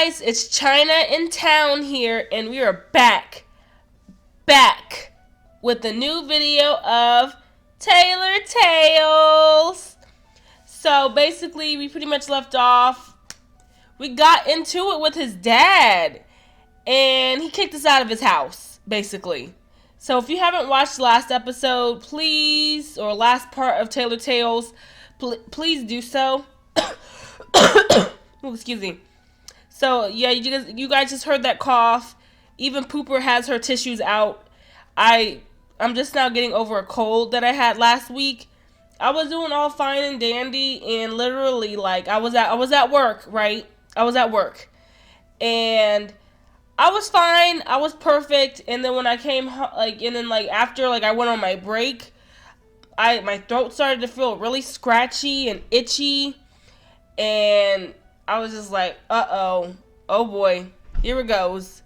guys, it's China in town here, and we are back with a new video of Tailor Tales. So basically, we pretty much left off. We got into it with his dad, and he kicked us out of his house, basically. So if you haven't watched the last episode, please, or last part of Tailor Tales, please do so. Oh, excuse me. So yeah, you guys just heard that cough. Even Pooper has her tissues out. I'm just now getting over a cold that I had last week. I was doing all fine and dandy, and literally, like, I was at work, right? I was at work, and I was fine. I was perfect. And then when I came, after, I went on my break, my throat started to feel really scratchy and itchy, and I was just like, oh boy, here it goes.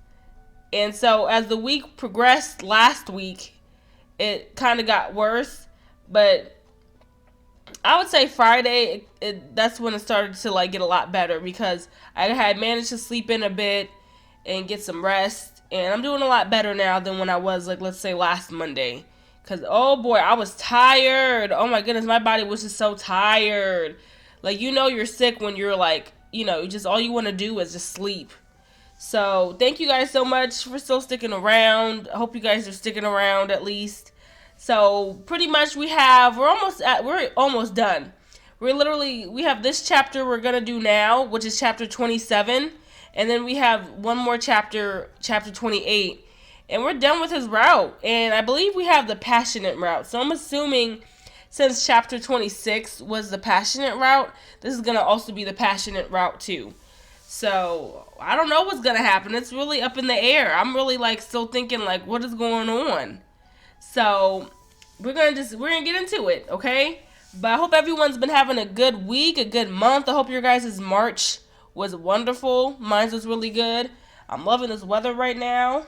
And so as the week progressed last week, it kind of got worse, but I would say Friday, that's when it started to get a lot better, because I had managed to sleep in a bit and get some rest, and I'm doing a lot better now than when I was, let's say last Monday. Because, oh boy, I was tired. Oh my goodness, my body was just so tired. You're sick when you're just all you want to do is just sleep. So, thank you guys so much for still sticking around. I hope you guys are sticking around at least. So, pretty much we're almost done. We have this chapter we're going to do now, which is chapter 27. And then we have one more chapter 28. And we're done with his route. And I believe we have the passionate route. So, I'm assuming since chapter 26 was the passionate route, this is going to also be the passionate route too. So, I don't know what's going to happen. It's really up in the air. I'm really still thinking what is going on? So, we're going to get into it, okay? But I hope everyone's been having a good week, a good month. I hope your guys' March was wonderful. Mine was really good. I'm loving this weather right now.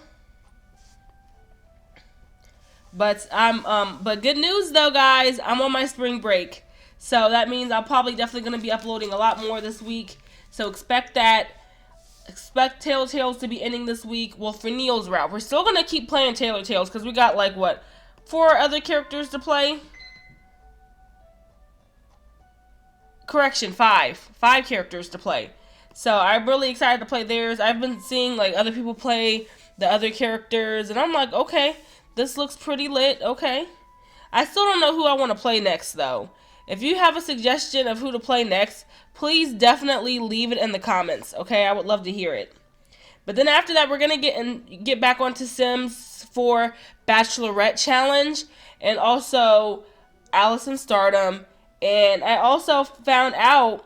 But but good news though, guys. I'm on my spring break. So that means I'm probably definitely going to be uploading a lot more this week. So expect that. Expect Tailor Tales to be ending this week. Well, for Neil's route, we're still going to keep playing Tailor Tales because we got 4 other characters to play? Correction, 5. 5 characters to play. So I'm really excited to play theirs. I've been seeing other people play the other characters, and I'm like, okay, this looks pretty lit. Okay. I still don't know who I want to play next though. If you have a suggestion of who to play next, please definitely leave it in the comments, okay? I would love to hear it. But then after that, we're going to get back onto Sims 4 Bachelorette Challenge, and also Alice in Stardom. And I also found out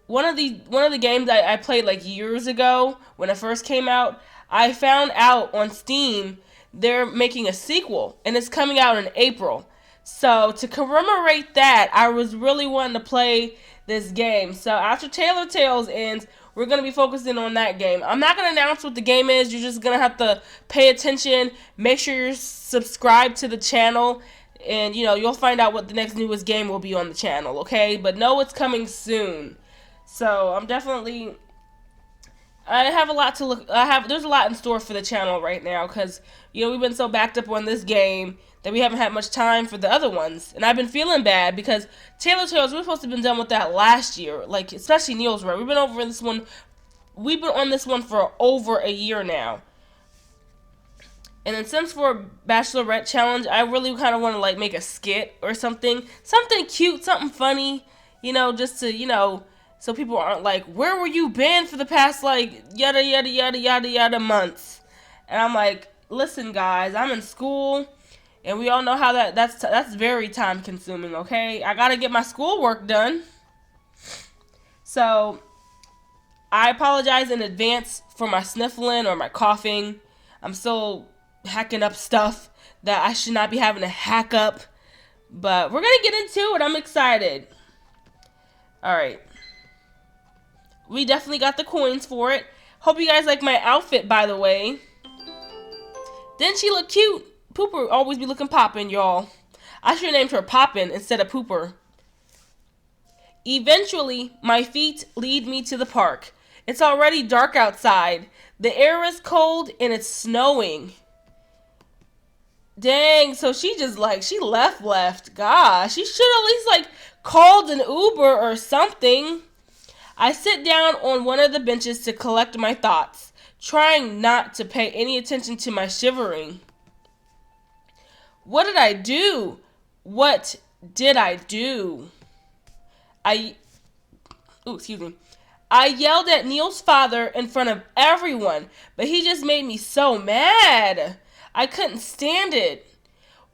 one of the games I played years ago when it first came out. I found out on Steam they're making a sequel, and it's coming out in April. So to commemorate that, I was really wanting to play this game. So after Tailor Tales ends, we're going to be focusing on that game. I'm not going to announce what the game is. You're just going to have to pay attention. Make sure you're subscribed to the channel. And, you'll find out what the next newest game will be on the channel, okay? But know it's coming soon. So I'm definitely... I have a lot to look... There's a lot in store for the channel right now. Because, we've been so backed up on this game that we haven't had much time for the other ones. And I've been feeling bad because Tailor Tales, we're supposed to have been done with that last year. Especially Neil's route. We've been on this one for over a year now. And then Sims 4 Bachelorette Challenge, I really kind of want to make a skit or something. Something cute, something funny. Just to, so people aren't where were you been for the past yada yada yada yada yada months? And I'm like, listen guys, I'm in school. And we all know how that's very time consuming, okay? I gotta get my schoolwork done. So, I apologize in advance for my sniffling or my coughing. I'm still hacking up stuff that I should not be having to hack up. But we're gonna get into it. I'm excited. Alright. We definitely got the coins for it. Hope you guys like my outfit, by the way. Didn't she look cute? Pooper always be looking poppin', y'all. I should have named her Poppin' instead of Pooper. Eventually, my feet lead me to the park. It's already dark outside. The air is cold and it's snowing. Dang, so she just like, she left. Gosh, she should at least like called an Uber or something. I sit down on one of the benches to collect my thoughts, trying not to pay any attention to my shivering. What did I do? What did I do? I, excuse me. I yelled at Neil's father in front of everyone, but he just made me so mad. I couldn't stand it.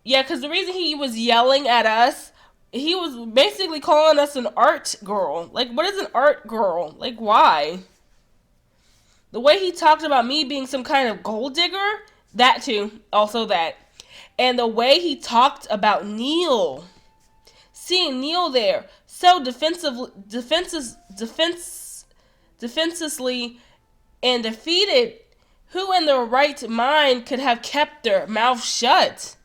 Yeah, because the reason he was yelling at us, he was basically calling us an art girl. Like, what is an art girl? Like, why? The way he talked about me being some kind of gold digger, that too, also that. And the way he talked about Neil. Seeing Neil there, so defenselessly and defeated, who in their right mind could have kept their mouth shut?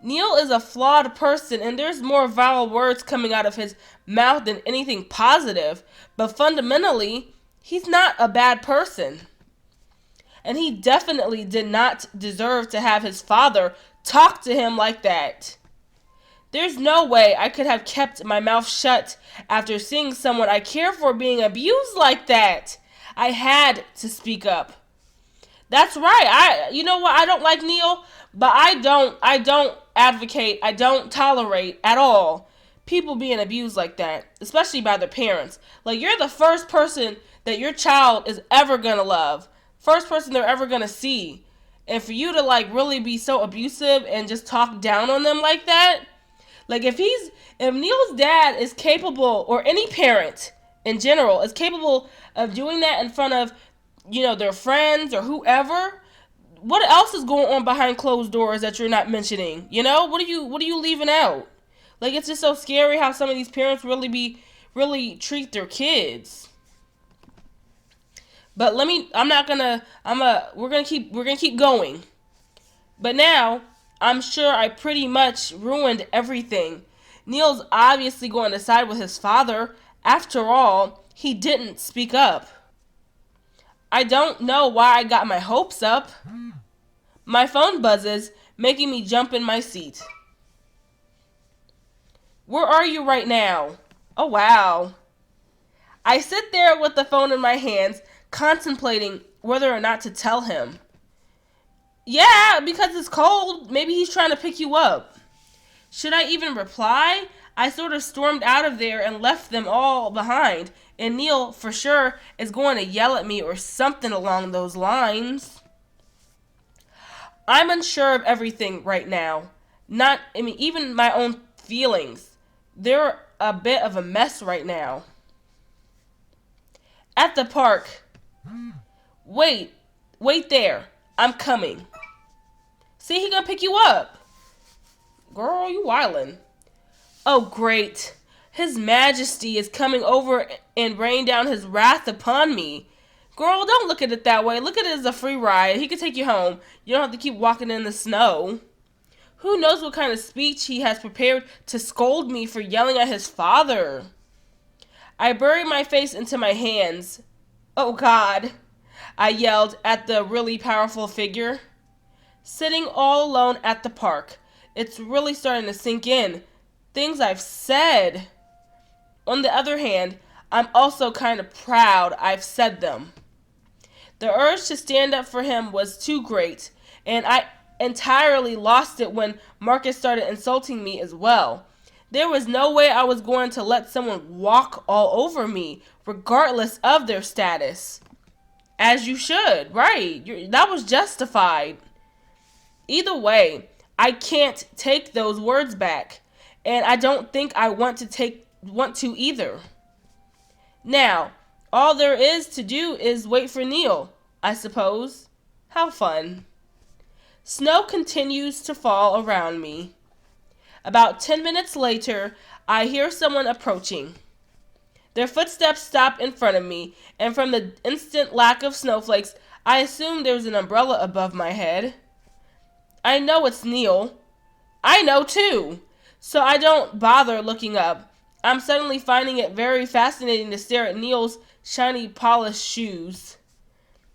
Neil is a flawed person, and there's more vile words coming out of his mouth than anything positive, but fundamentally, he's not a bad person. And he definitely did not deserve to have his father talk to him like that. There's no way I could have kept my mouth shut after seeing someone I care for being abused like that. I had to speak up. That's right. You know what? I don't like Neil, but I don't advocate, I don't tolerate at all people being abused like that, especially by their parents. Like, you're the first person that your child is ever gonna love. First person they're ever gonna see. And for you to like really be so abusive and just talk down on them like that, like if Neil's dad is capable, or any parent in general is capable of doing that in front of, their friends or whoever, what else is going on behind closed doors that you're not mentioning? What are you leaving out? Like, it's just so scary how some of these parents really treat their kids. But we're gonna keep going. But now, I'm sure I pretty much ruined everything. Neil's obviously going to side with his father. After all, he didn't speak up. I don't know why I got my hopes up. My phone buzzes, making me jump in my seat. Where are you right now? Oh, wow. I sit there with the phone in my hands, contemplating whether or not to tell him. Yeah, because it's cold. Maybe he's trying to pick you up. Should I even reply? I sort of stormed out of there and left them all behind. And Neil, for sure, is going to yell at me or something along those lines. I'm unsure of everything right now. Even my own feelings. They're a bit of a mess right now. At the park. Wait there. I'm coming. See, he gonna pick you up. Girl, you wildin'. Oh, great. His Majesty is coming over and rain down his wrath upon me. Girl, don't look at it that way. Look at it as a free ride. He can take you home. You don't have to keep walking in the snow. Who knows what kind of speech he has prepared to scold me for yelling at his father. I buried my face into my hands. Oh, God, I yelled at the really powerful figure. Sitting all alone at the park. It's really starting to sink in. Things I've said. On the other hand, I'm also kind of proud I've said them. The urge to stand up for him was too great, and I entirely lost it when Marcus started insulting me as well. There was no way I was going to let someone walk all over me, regardless of their status. As you should, right? That was justified. Either way, I can't take those words back, and I don't think I want to either. Now, all there is to do is wait for Neil, I suppose. How fun. Snow continues to fall around me. About 10 minutes later, I hear someone approaching. Their footsteps stop in front of me, and from the instant lack of snowflakes, I assume there's an umbrella above my head. I know it's Neil. I know too. So I don't bother looking up. I'm suddenly finding it very fascinating to stare at Neil's shiny polished shoes.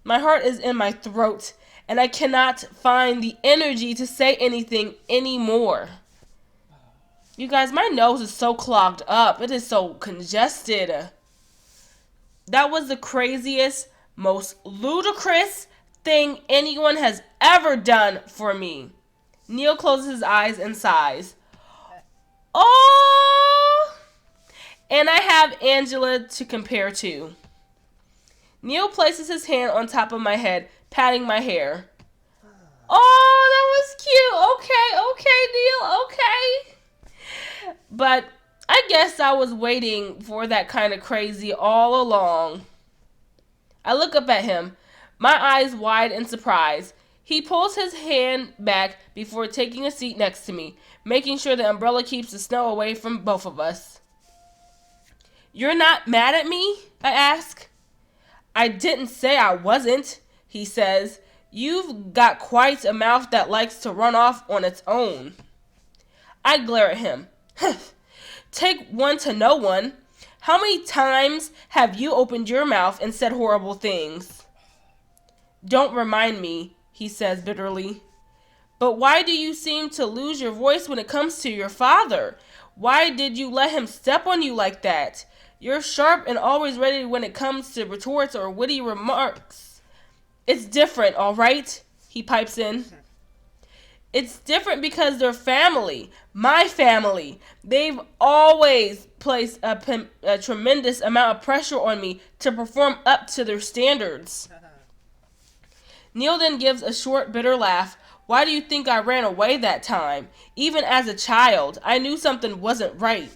My heart is in my throat, and I cannot find the energy to say anything anymore. You guys, my nose is so clogged up. It is so congested. That was the craziest, most ludicrous thing anyone has ever done for me. Neil closes his eyes and sighs. Oh! And I have Angela to compare to. Neil places his hand on top of my head, patting my hair. Oh, that was cute. Okay, Neil, okay. But I guess I was waiting for that kind of crazy all along. I look up at him, my eyes wide in surprise. He pulls his hand back before taking a seat next to me, making sure the umbrella keeps the snow away from both of us. You're not mad at me? I ask. I didn't say I wasn't, he says. You've got quite a mouth that likes to run off on its own. I glare at him. Take one to know one. How many times have you opened your mouth and said horrible things? Don't remind me, he says bitterly. But why do you seem to lose your voice when it comes to your father? Why did you let him step on you like that? You're sharp and always ready when it comes to retorts or witty remarks. It's different, all right? He pipes in. It's different because they're family. My family. They've always placed a tremendous amount of pressure on me to perform up to their standards. Neil then gives a short, bitter laugh. Why do you think I ran away that time? Even as a child, I knew something wasn't right.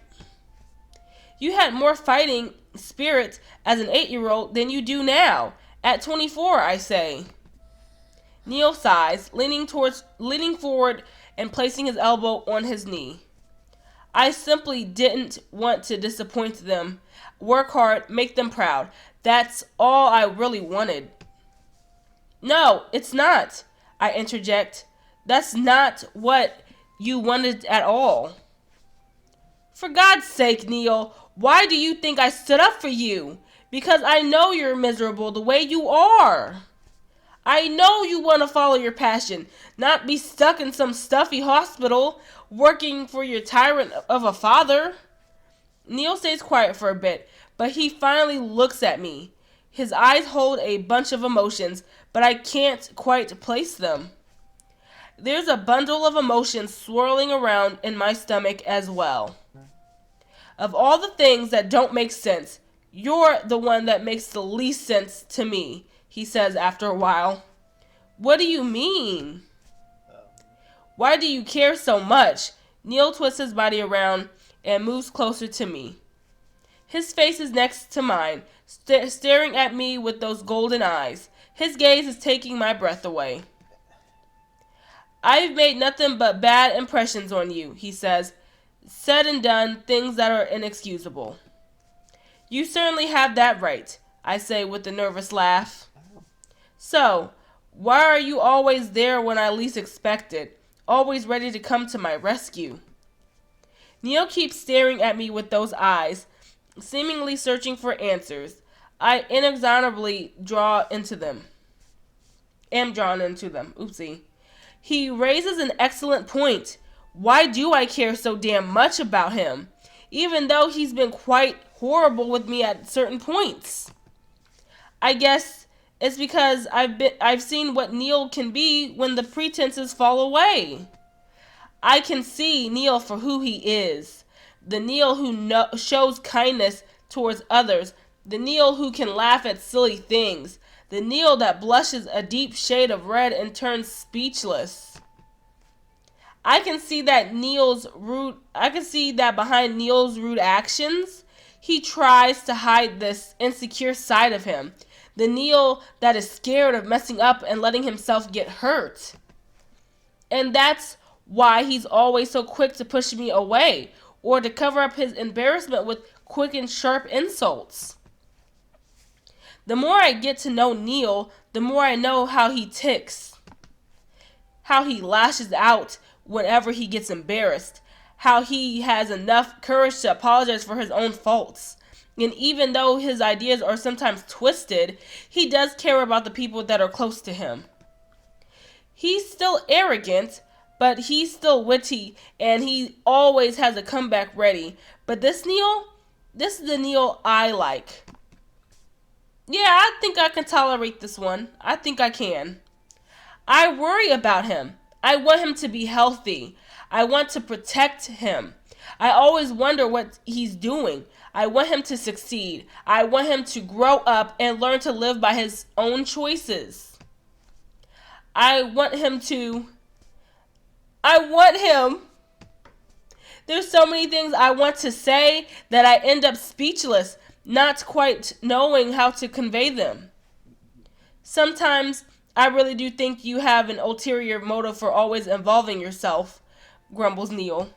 You had more fighting spirit as an 8-year-old than you do now. At 24, I say. Neil sighs, leaning forward and placing his elbow on his knee. I simply didn't want to disappoint them. Work hard, make them proud. That's all I really wanted. No, it's not, I interject. That's not what you wanted at all. For God's sake, Neil, why do you think I stood up for you? Because I know you're miserable the way you are. I know you want to follow your passion, not be stuck in some stuffy hospital, working for your tyrant of a father. Neil stays quiet for a bit, but he finally looks at me. His eyes hold a bunch of emotions, but I can't quite place them. There's a bundle of emotions swirling around in my stomach as well. Of all the things that don't make sense, you're the one that makes the least sense to me, he says after a while. What do you mean? Why do you care so much? Neil twists his body around and moves closer to me. His face is next to mine, staring at me with those golden eyes. His gaze is taking my breath away. I've made nothing but bad impressions on you, he says. Said and done things that are inexcusable. You certainly have that right, I say with a nervous laugh. So, why are you always there when I least expect it, always ready to come to my rescue? Neil keeps staring at me with those eyes, seemingly searching for answers. I inexorably am drawn into them. Oopsie. He raises an excellent point. Why do I care so damn much about him, even though he's been quite horrible with me at certain points? I guess it's because I've seen what Neil can be when the pretenses fall away. I can see Neil for who he is. The Neil who shows kindness towards others. The Neil who can laugh at silly things. The Neil that blushes a deep shade of red and turns speechless. I can see that behind Neil's rude actions, he tries to hide this insecure side of him. The Neil that is scared of messing up and letting himself get hurt. And that's why he's always so quick to push me away or to cover up his embarrassment with quick and sharp insults. The more I get to know Neil, the more I know how he ticks, how he lashes out whenever he gets embarrassed, how he has enough courage to apologize for his own faults, And even though his ideas are sometimes twisted, he does care about the people that are close to him. He's still arrogant, but he's still witty, and he always has a comeback ready. But this is the Neil I like. Yeah, I think I can tolerate this one. I think I can. I worry about him. I want him to be healthy. I want to protect him. I always wonder what he's doing. I want him to succeed. I want him to grow up and learn to live by his own choices. I want him to. I want him. There's so many things I want to say that I end up speechless, not quite knowing how to convey them. Sometimes I really do think you have an ulterior motive for always involving yourself, grumbles Neil.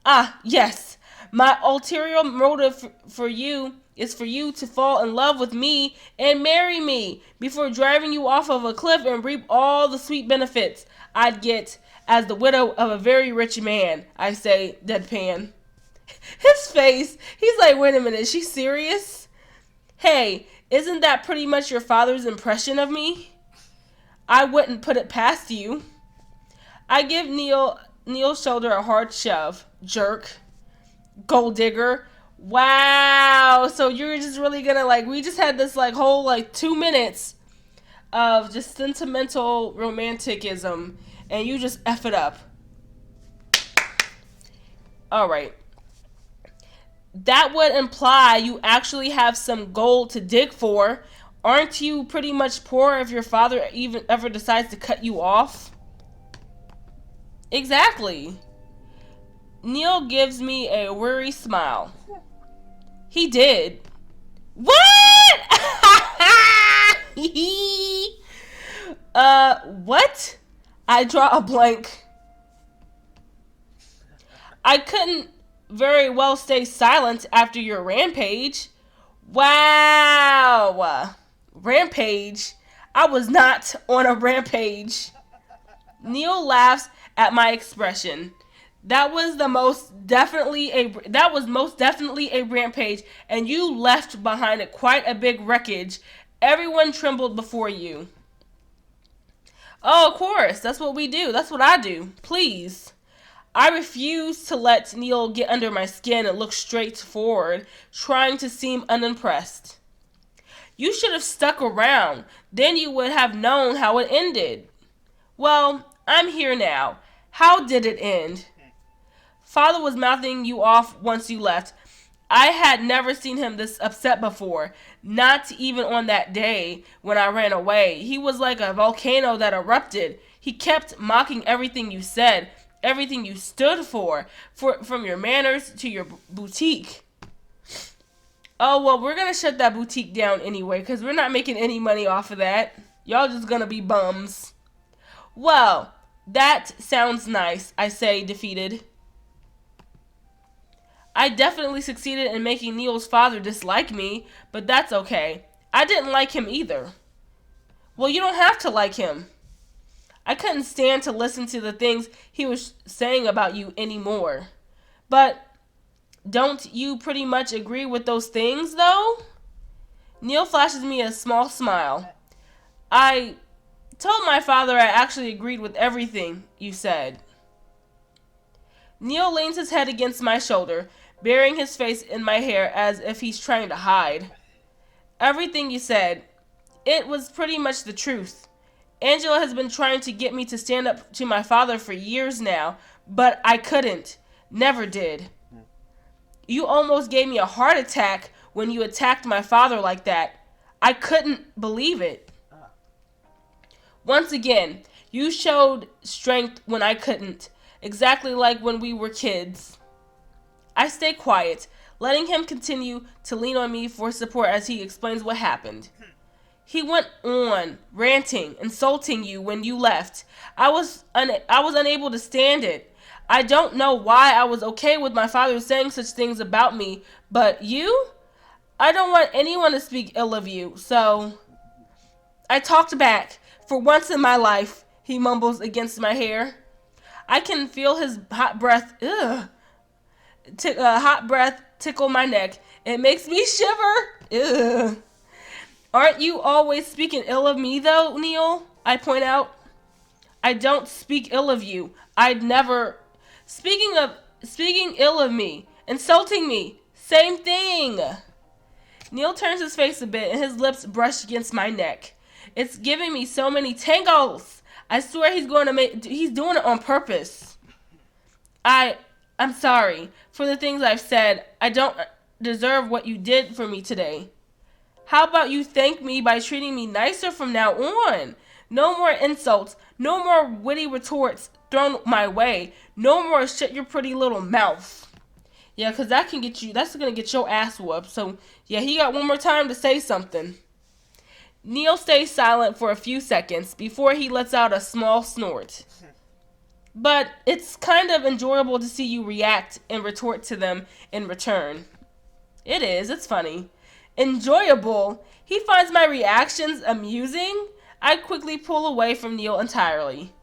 Ah, yes. My ulterior motive for you is for you to fall in love with me and marry me before driving you off of a cliff and reap all the sweet benefits I'd get as the widow of a very rich man, I say, deadpan. His face, he's like, wait a minute, is she serious? Hey, isn't that pretty much your father's impression of me? I wouldn't put it past you. I give Neil's shoulder a hard shove. Jerk. Gold digger. Wow. So you're just really gonna we just had this whole 2 minutes of just sentimental romanticism and you just F it up. Alright. That would imply you actually have some gold to dig for. Aren't you pretty much poor if your father even ever decides to cut you off? Exactly. Neil gives me a weary smile. He did. What? What? I draw a blank. I couldn't very well stay silent after your rampage. Wow. Rampage? I was not on a rampage. Neil laughs at my expression. That was most definitely a rampage, and you left behind it quite a big wreckage. Everyone trembled before you. Oh, of course, that's what we do. That's what I do. Please. I refuse to let Neil get under my skin and look straight forward, trying to seem unimpressed. You should have stuck around. Then you would have known how it ended. Well, I'm here now. How did it end? Father was mouthing you off once you left. I had never seen him this upset before, not even on that day when I ran away. He was like a volcano that erupted. He kept mocking everything you said, everything you stood for from your manners to your boutique. Oh, well, we're going to shut that boutique down anyway, because we're not making any money off of that. Y'all just going to be bums. Well, that sounds nice, I say, defeated. I definitely succeeded in making Neil's father dislike me, but that's okay. I didn't like him either. Well, you don't have to like him. I couldn't stand to listen to the things he was saying about you anymore. But don't you pretty much agree with those things, though? Neil flashes me a small smile. I told my father I actually agreed with everything you said. Neil leans his head against my shoulder, burying his face in my hair as if he's trying to hide. Everything you said, it was pretty much the truth. Angela has been trying to get me to stand up to my father for years now, but I couldn't. Never did. You almost gave me a heart attack when you attacked my father like that. I couldn't believe it. Once again, you showed strength when I couldn't, exactly like when we were kids. I stay quiet, letting him continue to lean on me for support as he explains what happened. He went on, ranting, insulting you when you left. I was unable to stand it. I don't know why I was okay with my father saying such things about me, but you? I don't want anyone to speak ill of you, so I talked back. For once in my life, he mumbles against my hair. I can feel his hot breath tickle my neck. It makes me shiver. Ugh. Aren't you always speaking ill of me, though, Neil? I point out. I don't speak ill of you. I'd never. Speaking ill of me, insulting me, same thing. Neil turns his face a bit and his lips brush against my neck. It's giving me so many tingles. I swear he's doing it on purpose. I'm sorry for the things I've said. I don't deserve what you did for me today. How about you thank me by treating me nicer from now on? No more insults, no more witty retorts thrown my way, no more shut your pretty little mouth. Yeah, because that's going to get your ass whooped. So, yeah, he got one more time to say something. Neil stays silent for a few seconds before he lets out a small snort. But it's kind of enjoyable to see you react and retort to them in return. It is, it's funny. Enjoyable? He finds my reactions amusing? I quickly pull away from Neil entirely.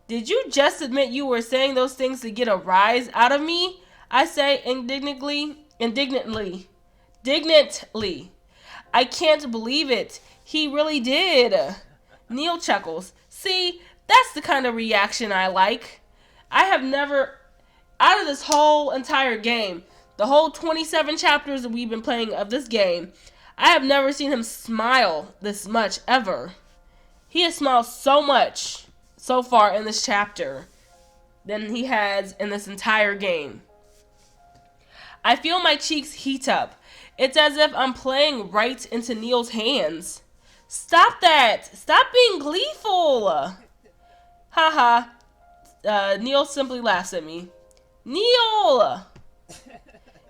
Did you just admit you were saying those things to get a rise out of me? I say indignantly. I can't believe it. He really did. Neil chuckles. See, that's the kind of reaction I like. I have never, out of this whole entire game, the whole 27 chapters that we've been playing of this game, I have never seen him smile this much ever. He has smiled so much so far in this chapter than he has in this entire game. I feel my cheeks heat up. It's as if I'm playing right into Neil's hands. Stop that! Stop being gleeful! Haha. Neil simply laughs at me. Neil!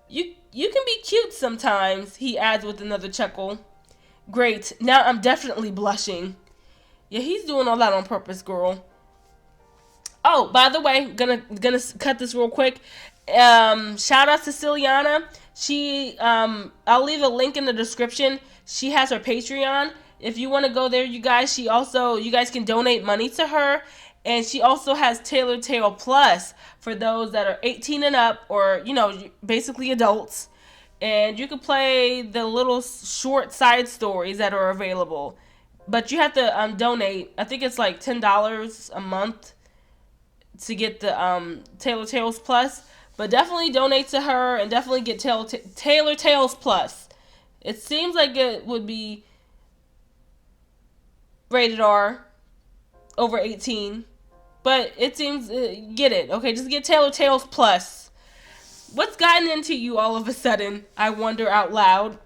You can be cute sometimes, he adds with another chuckle. Great, now I'm definitely blushing. Yeah, he's doing all that on purpose, girl. Oh, by the way, gonna cut this real quick. Shout out to Celianna. I'll leave a link in the description. She has her Patreon. If you want to go there, you guys, you guys can donate money to her. And she also has Tailor Tale Plus for those that are 18 and up, or, basically adults. And you can play the little short side stories that are available. But you have to donate. I think it's like $10 a month to get the Tailor Tales Plus. But definitely donate to her and definitely get Tailor Tales Plus. It seems like it would be rated R, over 18. But it seems, get it. Okay, just get Tailor Tales Plus. What's gotten into you all of a sudden? I wonder out loud.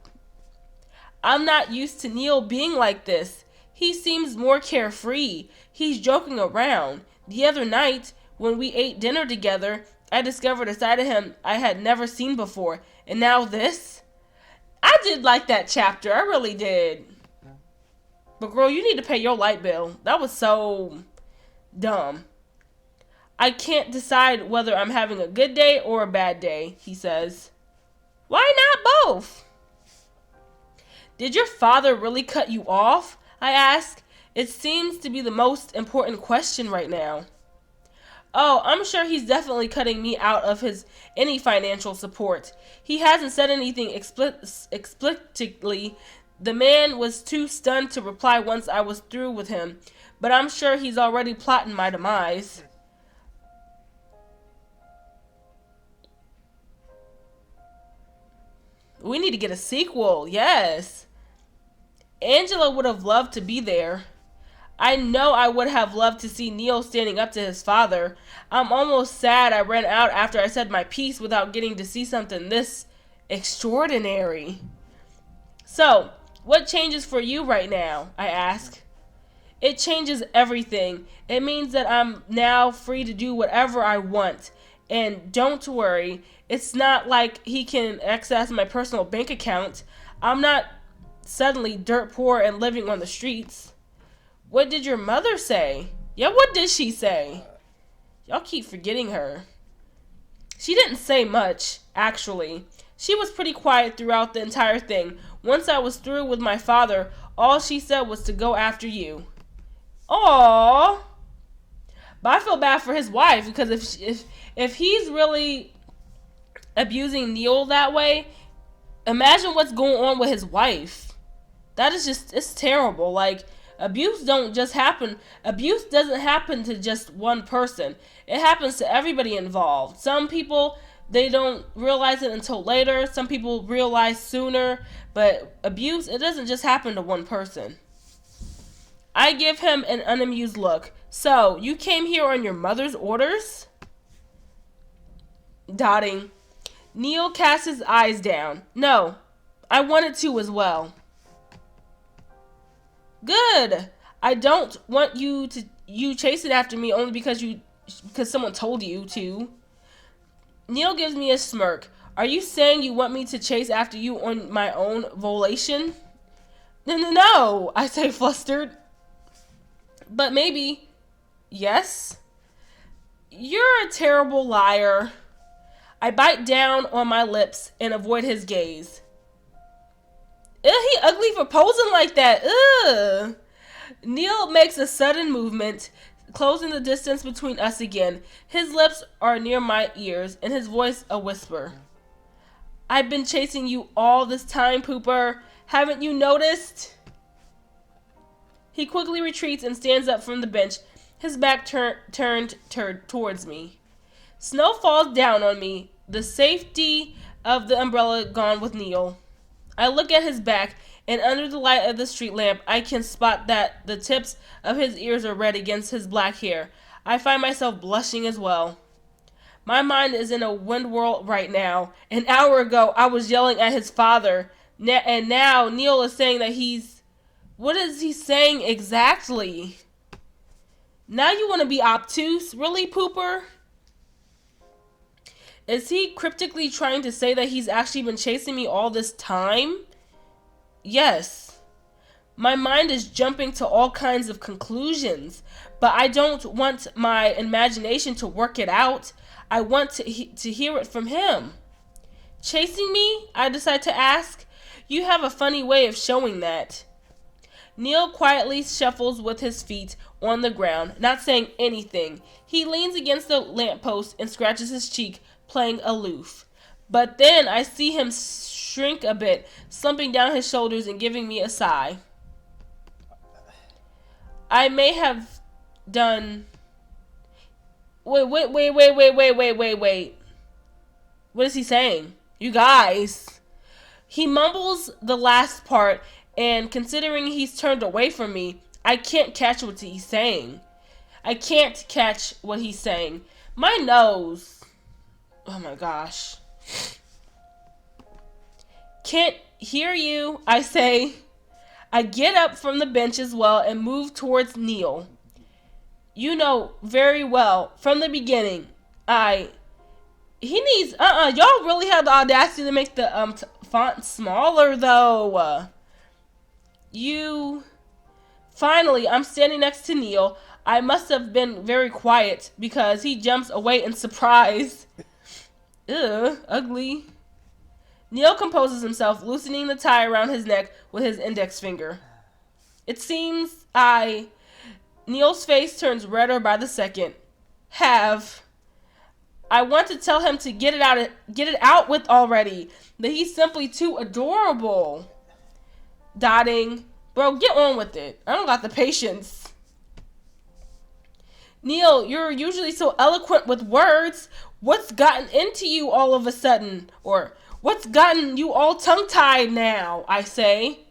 I'm not used to Neil being like this. He seems more carefree. He's joking around. The other night, when we ate dinner together, I discovered a side of him I had never seen before. And now this? I did like that chapter. I really did. But girl, you need to pay your light bill. That was so dumb. I can't decide whether I'm having a good day or a bad day, he says. Why not both? Did your father really cut you off? I ask. It seems to be the most important question right now. Oh, I'm sure he's definitely cutting me out of any financial support. He hasn't said anything explicitly. The man was too stunned to reply once I was through with him, but I'm sure he's already plotting my demise. We need to get a sequel, yes. Angela would have loved to be there. I know I would have loved to see Neil standing up to his father. I'm almost sad I ran out after I said my piece without getting to see something this extraordinary. So, what changes for you right now? I ask. It changes everything. It means that I'm now free to do whatever I want. And don't worry, it's not like he can access my personal bank account. I'm not suddenly dirt poor and living on the streets. What did your mother say? Yeah, what did she say? Y'all keep forgetting her. She didn't say much, actually. She was pretty quiet throughout the entire thing. Once I was through with my father, all she said was to go after you. Aww. But I feel bad for his wife, because if he's really abusing Neil that way, Imagine what's going on with his wife. That is just, it's terrible. Like, abuse don't just happen. Abuse doesn't happen to just one person. It happens to everybody involved. Some people, they don't realize it until later. Some people realize sooner. But abuse, it doesn't just happen to one person. I give him an unamused look. So, you came here on your mother's orders? Dotting. Neil casts his eyes down. No, I wanted to as well. Good. I don't want you chasing after me only because someone told you to. Neil gives me a smirk. Are you saying you want me to chase after you on my own volition? No, I say flustered. But maybe. Yes. You're a terrible liar. I bite down on my lips and avoid his gaze. He ugly for posing like that. Ugh. Neil makes a sudden movement, closing the distance between us again. His lips are near my ears, and his voice a whisper. I've been chasing you all this time, Pooper. Haven't you noticed? He quickly retreats and stands up from the bench, his back turned towards me. Snow falls down on me, the safety of the umbrella gone with Neil. I look at his back, and under the light of the street lamp, I can spot that the tips of his ears are red against his black hair. I find myself blushing as well. My mind is in a wind whirl right now. An hour ago, I was yelling at his father, and now Neil is saying that he's... What is he saying exactly? Now you want to be obtuse? Really, Pooper? Is he cryptically trying to say that he's actually been chasing me all this time? Yes. My mind is jumping to all kinds of conclusions, but I don't want my imagination to work it out. I want to hear it from him. Chasing me? I decide to ask. You have a funny way of showing that. Neil quietly shuffles with his feet on the ground, not saying anything. He leans against the lamppost and scratches his cheek, playing aloof. But then I see him shrink a bit, slumping down his shoulders and giving me a sigh. I may have done... Wait. What is he saying? You guys. He mumbles the last part, and considering he's turned away from me, I can't catch what he's saying. My nose. Oh my gosh. Can't hear you, I say. I get up from the bench as well and move towards Neil. You know very well from the beginning. Y'all really have the audacity to make the font smaller though. Finally, I'm standing next to Neil. I must have been very quiet because he jumps away in surprise. Ugh, ugly. Neil composes himself, loosening the tie around his neck with his index finger. It seems Neil's face turns redder by the second. I want to tell him to get it out with already. That he's simply too adorable. Dotting. Bro, get on with it. I don't got the patience. Neil, you're usually so eloquent with words. What's gotten into you all of a sudden? Or what's gotten you all tongue-tied now, I say.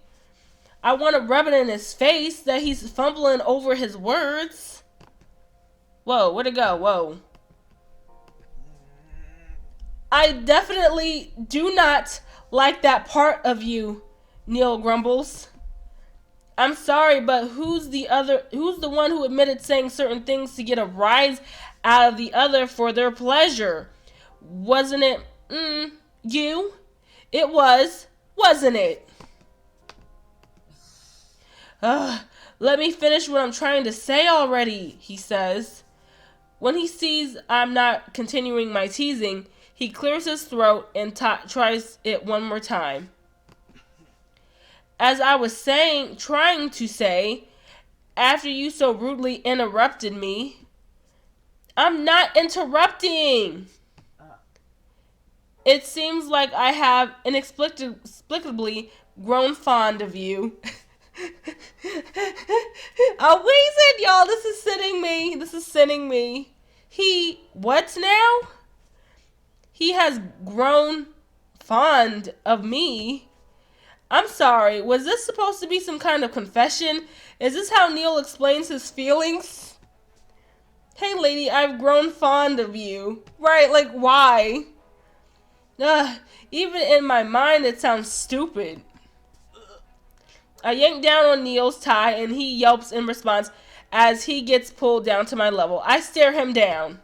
I want to rub it in his face that he's fumbling over his words. Whoa, where'd it go? Whoa. I definitely do not like that part of you, Neil grumbles. I'm sorry, but who's the one who admitted saying certain things to get a rise out of the other for their pleasure? Wasn't it, you? It was, wasn't it? Let me finish what I'm trying to say already, he says. When he sees I'm not continuing my teasing, he clears his throat and tries it one more time. As I was trying to say, after you so rudely interrupted me. I'm not interrupting. It seems like I have inexplicably grown fond of you. A wheezing, y'all. This is sitting me. This is sitting me. What now? He has grown fond of me. I'm sorry. Was this supposed to be some kind of confession? Is this how Neil explains his feelings? Hey, lady, I've grown fond of you. Right, like, why? Even in my mind, it sounds stupid. I yank down on Neil's tie, and he yelps in response as he gets pulled down to my level. I stare him down.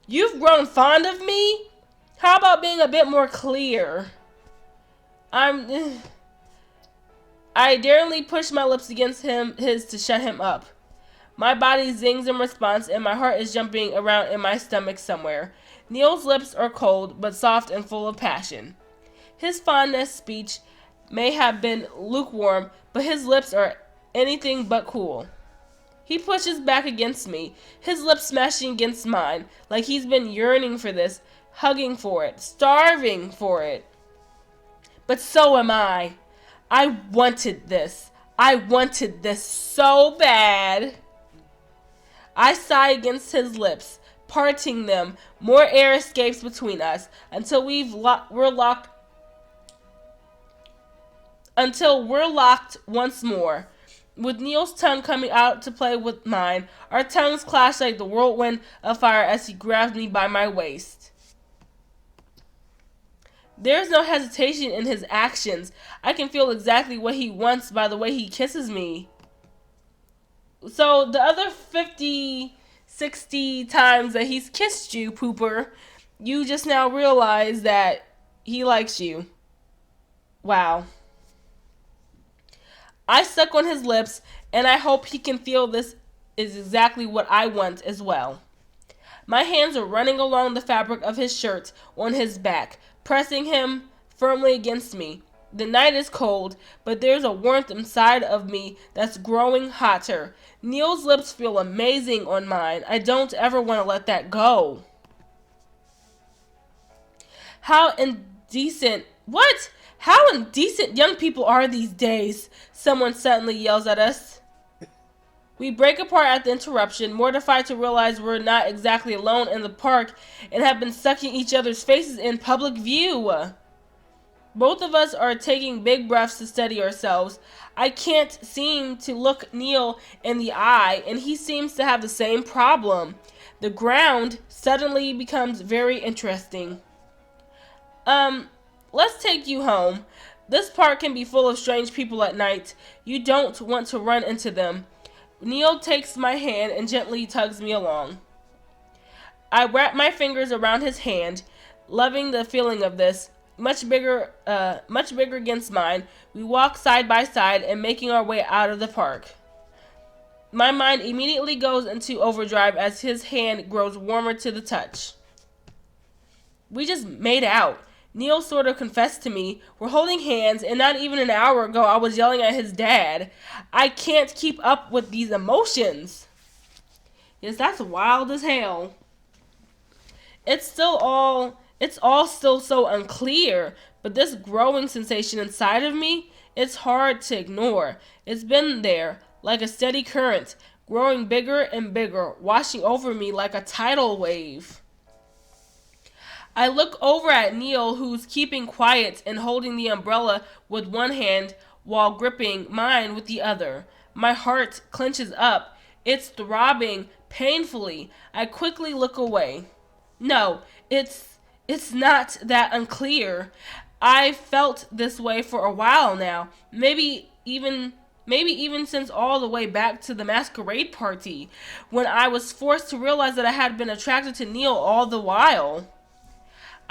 You've grown fond of me? How about being a bit more clear? I daringly push my lips against his to shut him up. My body zings in response, and my heart is jumping around in my stomach somewhere. Neil's lips are cold, but soft and full of passion. His fondness speech may have been lukewarm, but his lips are anything but cool. He pushes back against me, his lips smashing against mine, like he's been yearning for this, hugging for it, starving for it. But so am I. I wanted this. I wanted this so bad. I sigh against his lips, parting them. More air escapes between us until we're locked once more. With Neil's tongue coming out to play with mine, our tongues clash like the whirlwind of fire as he grabs me by my waist. There's no hesitation in his actions. I can feel exactly what he wants by the way he kisses me. So the other 50, 60 times that he's kissed you, Pooper, you just now realize that he likes you. Wow. I suck on his lips, and I hope he can feel this is exactly what I want as well. My hands are running along the fabric of his shirt on his back, pressing him firmly against me. The night is cold, but there's a warmth inside of me that's growing hotter. Neil's lips feel amazing on mine. I don't ever want to let that go. How indecent. What? How indecent young people are these days, someone suddenly yells at us. We break apart at the interruption, mortified to realize we're not exactly alone in the park and have been sucking each other's faces in public view. Both of us are taking big breaths to steady ourselves. I can't seem to look Neil in the eye, and he seems to have the same problem. The ground suddenly becomes very interesting. Let's take you home. This park can be full of strange people at night. You don't want to run into them. Neil takes my hand and gently tugs me along. I wrap my fingers around his hand, loving the feeling of this. Much bigger against mine. We walk side by side and making our way out of the park. My mind immediately goes into overdrive as his hand grows warmer to the touch. We just made out. Neil sort of confessed to me. We're holding hands, and not even an hour ago I was yelling at his dad. I can't keep up with these emotions. Yes, that's wild as hell. It's all still so unclear, but this growing sensation inside of me, it's hard to ignore. It's been there, like a steady current, growing bigger and bigger, washing over me like a tidal wave. I look over at Neil, who's keeping quiet and holding the umbrella with one hand while gripping mine with the other. My heart clenches up. It's throbbing painfully. I quickly look away. No, it's not that unclear. I've felt this way for a while now. Maybe even since all the way back to the masquerade party, when I was forced to realize that I had been attracted to Neil all the while.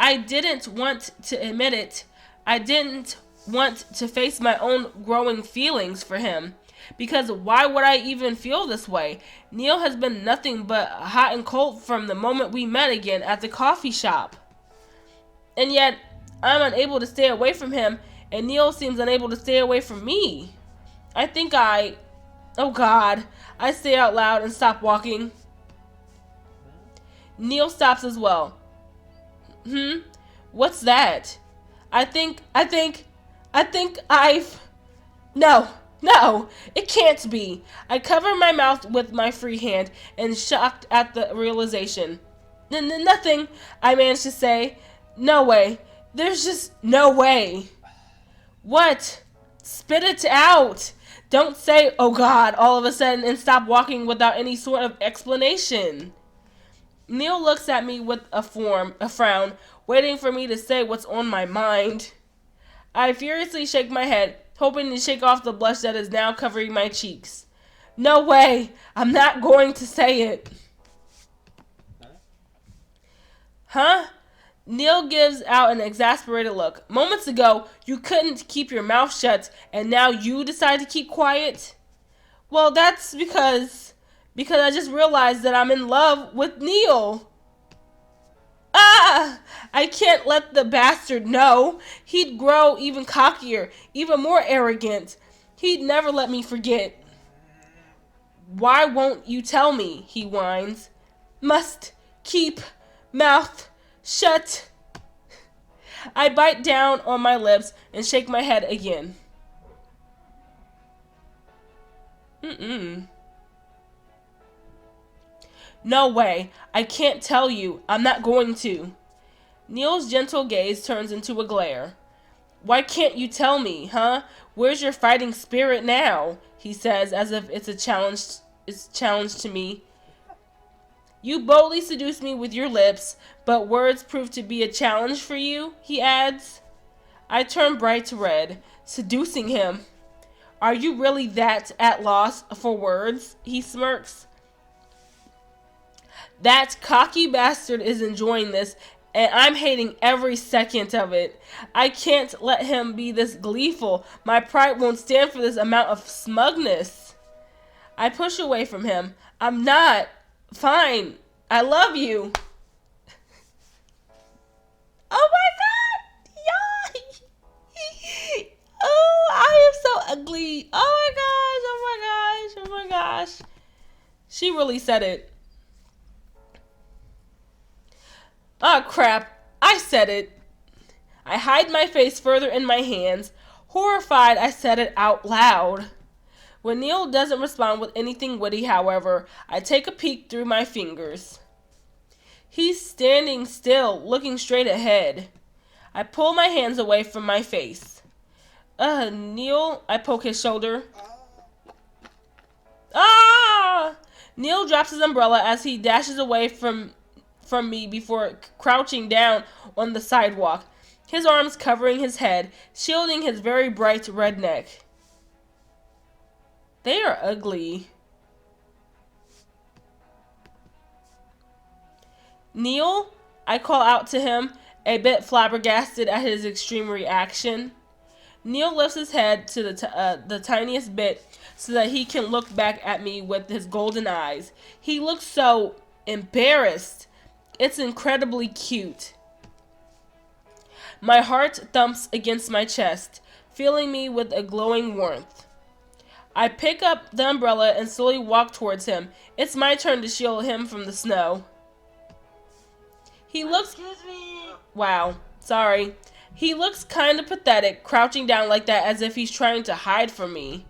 I didn't want to admit it. I didn't want to face my own growing feelings for him. Because why would I even feel this way? Neil has been nothing but hot and cold from the moment we met again at the coffee shop. And yet, I'm unable to stay away from him, and Neil seems unable to stay away from me. Oh God, I say out loud and stop walking. Neil stops as well. What's that? I think I've... No, no, it can't be. I cover my mouth with my free hand and shocked at the realization. Nothing, I managed to say. No way. There's just no way. What? Spit it out. Don't say, oh God, all of a sudden and stop walking without any sort of explanation. Neil looks at me with a frown, waiting for me to say what's on my mind. I furiously shake my head, hoping to shake off the blush that is now covering my cheeks. No way! I'm not going to say it. Huh? Neil gives out an exasperated look. Moments ago, you couldn't keep your mouth shut, and now you decide to keep quiet? Well, that's because I just realized that I'm in love with Neil. Ah! I can't let the bastard know. He'd grow even cockier, even more arrogant. He'd never let me forget. Why won't you tell me? He whines. Must keep mouth shut. I bite down on my lips and shake my head again. No way. I can't tell you. I'm not going to. Neil's gentle gaze turns into a glare. Why can't you tell me, huh? Where's your fighting spirit now? He says, as if it's a challenge to me. You boldly seduce me with your lips, but words prove to be a challenge for you, he adds. I turn bright red, seducing him. Are you really that at loss for words? He smirks. That cocky bastard is enjoying this, and I'm hating every second of it. I can't let him be this gleeful. My pride won't stand for this amount of smugness. I push away from him. I'm not. Fine. I love you. Oh my god! Yay! Oh, I am so ugly. Oh my gosh, oh my gosh, oh my gosh. She really said it. Oh crap, I said it. I hide my face further in my hands. Horrified, I said it out loud. When Neil doesn't respond with anything witty, however, I take a peek through my fingers. He's standing still, looking straight ahead. I pull my hands away from my face. Neil, I poke his shoulder. Ah! Neil drops his umbrella as he dashes away from me before crouching down on the sidewalk, his arms covering his head, shielding his very bright red neck. They are ugly. Neil, I call out to him, a bit flabbergasted at his extreme reaction. Neil lifts his head to the tiniest bit so that he can look back at me with his golden eyes. He looks so embarrassed. It's incredibly cute. My heart thumps against my chest, filling me with a glowing warmth. I pick up the umbrella and slowly walk towards him. It's my turn to shield him from the snow. He looks... Excuse me. Wow. Sorry. He looks kind of pathetic, crouching down like that as if he's trying to hide from me.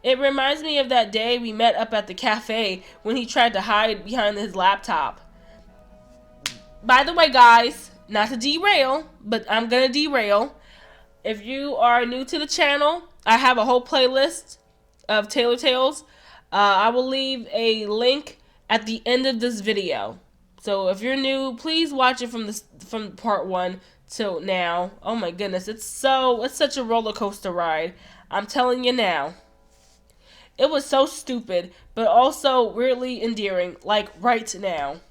It reminds me of that day we met up at the cafe when he tried to hide behind his laptop. By the way, guys, not to derail, but I'm going to derail. If you are new to the channel, I have a whole playlist of Tailor Tales. I will leave a link at the end of this video. So if you're new, please watch it from part 1 till now. Oh my goodness, it's such a roller coaster ride. I'm telling you now. It was so stupid, but also weirdly endearing, like right now.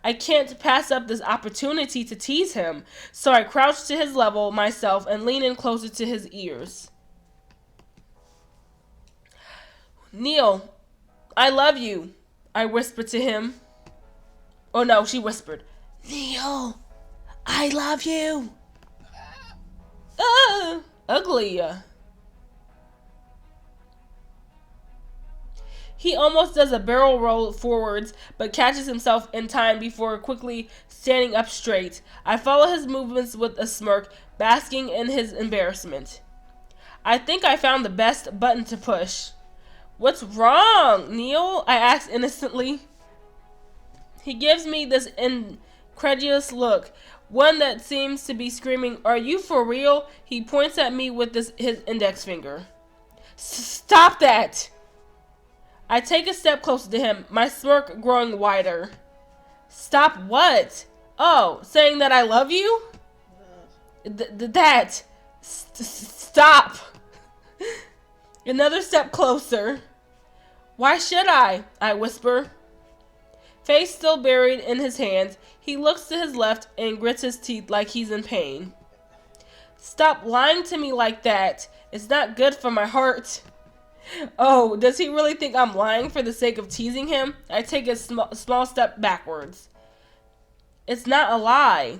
I can't pass up this opportunity to tease him, so I crouch to his level myself and lean in closer to his ears. Neil, I love you, I whispered to him. Oh no, she whispered. Neil, I love you. Ugly. He almost does a barrel roll forwards, but catches himself in time before quickly standing up straight. I follow his movements with a smirk, basking in his embarrassment. I think I found the best button to push. What's wrong, Neil? I ask innocently. He gives me this incredulous look, one that seems to be screaming, "Are you for real?" He points at me with his index finger. Stop that! I take a step closer to him, my smirk growing wider. Stop what? Oh, saying that I love you? That. Stop! Another step closer. Why should I? I whisper. Face still buried in his hands, he looks to his left and grits his teeth like he's in pain. Stop lying to me like that. It's not good for my heart. Oh, does he really think I'm lying for the sake of teasing him? I take a small step backwards. It's not a lie.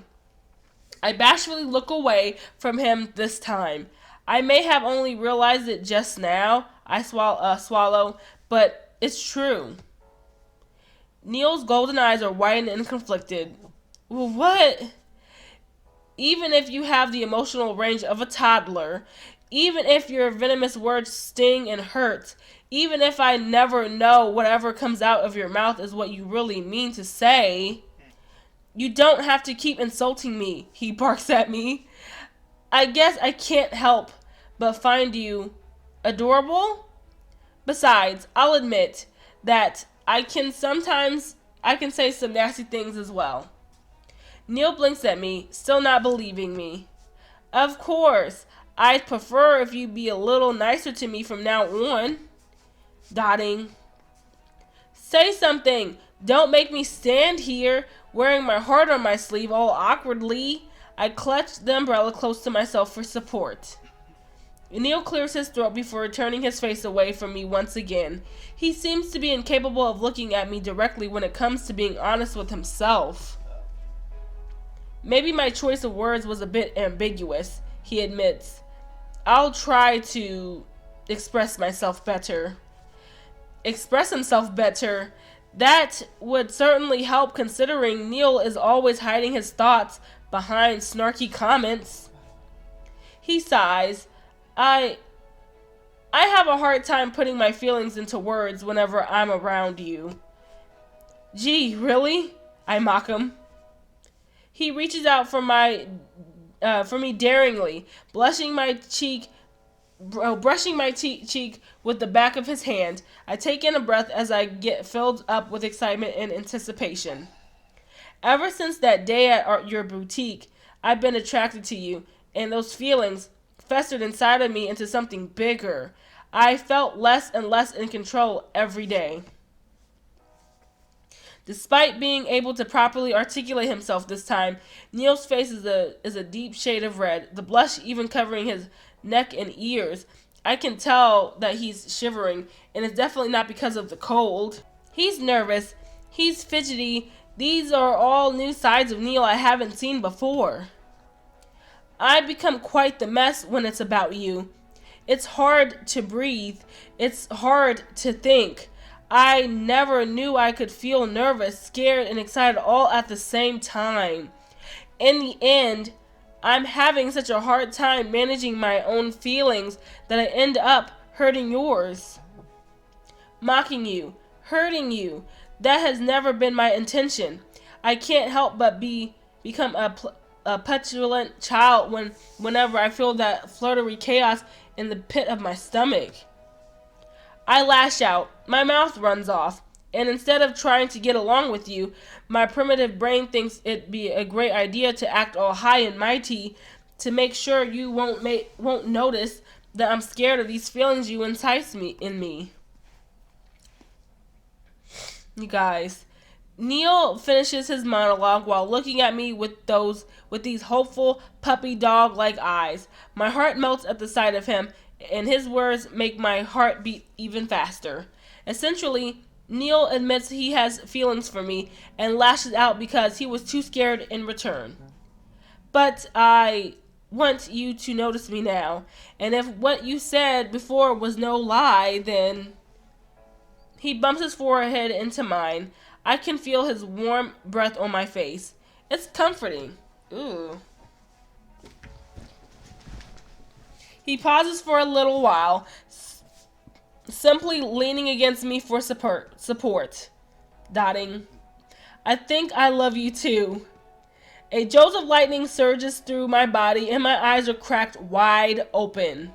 I bashfully look away from him this time. I may have only realized it just now. I swallow, but it's true. Neil's golden eyes are wide and conflicted. Well, what? Even if you have the emotional range of a toddler, even if your venomous words sting and hurt, even if I never know whatever comes out of your mouth is what you really mean to say, you don't have to keep insulting me, he barks at me. I guess I can't help but find you adorable. Besides, I'll admit that I can say some nasty things as well. Neil blinks at me, still not believing me. Of course, I'd prefer if you'd be a little nicer to me from now on. Dotting. Say something. Don't make me stand here, wearing my heart on my sleeve all awkwardly. I clutch the umbrella close to myself for support. Neil clears his throat before turning his face away from me once again. He seems to be incapable of looking at me directly when it comes to being honest with himself. Maybe my choice of words was a bit ambiguous, he admits. I'll try to express myself better. Express himself better? That would certainly help, considering Neil is always hiding his thoughts behind snarky comments. He sighs. I have a hard time putting my feelings into words whenever I'm around you. Gee, really? I mock him. He reaches out for me daringly, brushing my cheek with the back of his hand. I take in a breath as I get filled up with excitement and anticipation. Ever since that day at your boutique, I've been attracted to you, and those feelings festered inside of me into something bigger. I felt less and less in control every day. Despite being able to properly articulate himself this time, Neil's face is a deep shade of red, the blush even covering his neck and ears. I can tell that he's shivering, and it's definitely not because of the cold. He's nervous. He's fidgety. These are all new sides of Neil I haven't seen before. I become quite the mess when it's about you. It's hard to breathe. It's hard to think. I never knew I could feel nervous, scared, and excited all at the same time. In the end, I'm having such a hard time managing my own feelings that I end up hurting yours. Mocking you, hurting you. That has never been my intention. I can't help but become a petulant child whenever I feel that fluttery chaos in the pit of my stomach. I lash out, my mouth runs off, and instead of trying to get along with you, my primitive brain thinks it'd be a great idea to act all high and mighty to make sure you won't notice that I'm scared of these feelings you entice in me. You guys, Neil finishes his monologue while looking at me with these hopeful puppy dog-like eyes. My heart melts at the sight of him, and his words make my heart beat even faster. Essentially, Neil admits he has feelings for me and lashes out because he was too scared in return. But I want you to notice me now, and if what you said before was no lie, then He bumps his forehead into mine. I can feel his warm breath on my face. It's comforting. Ooh. He pauses for a little while, simply leaning against me for support. Dotting. I think I love you too. A jolt of lightning surges through my body and my eyes are cracked wide open.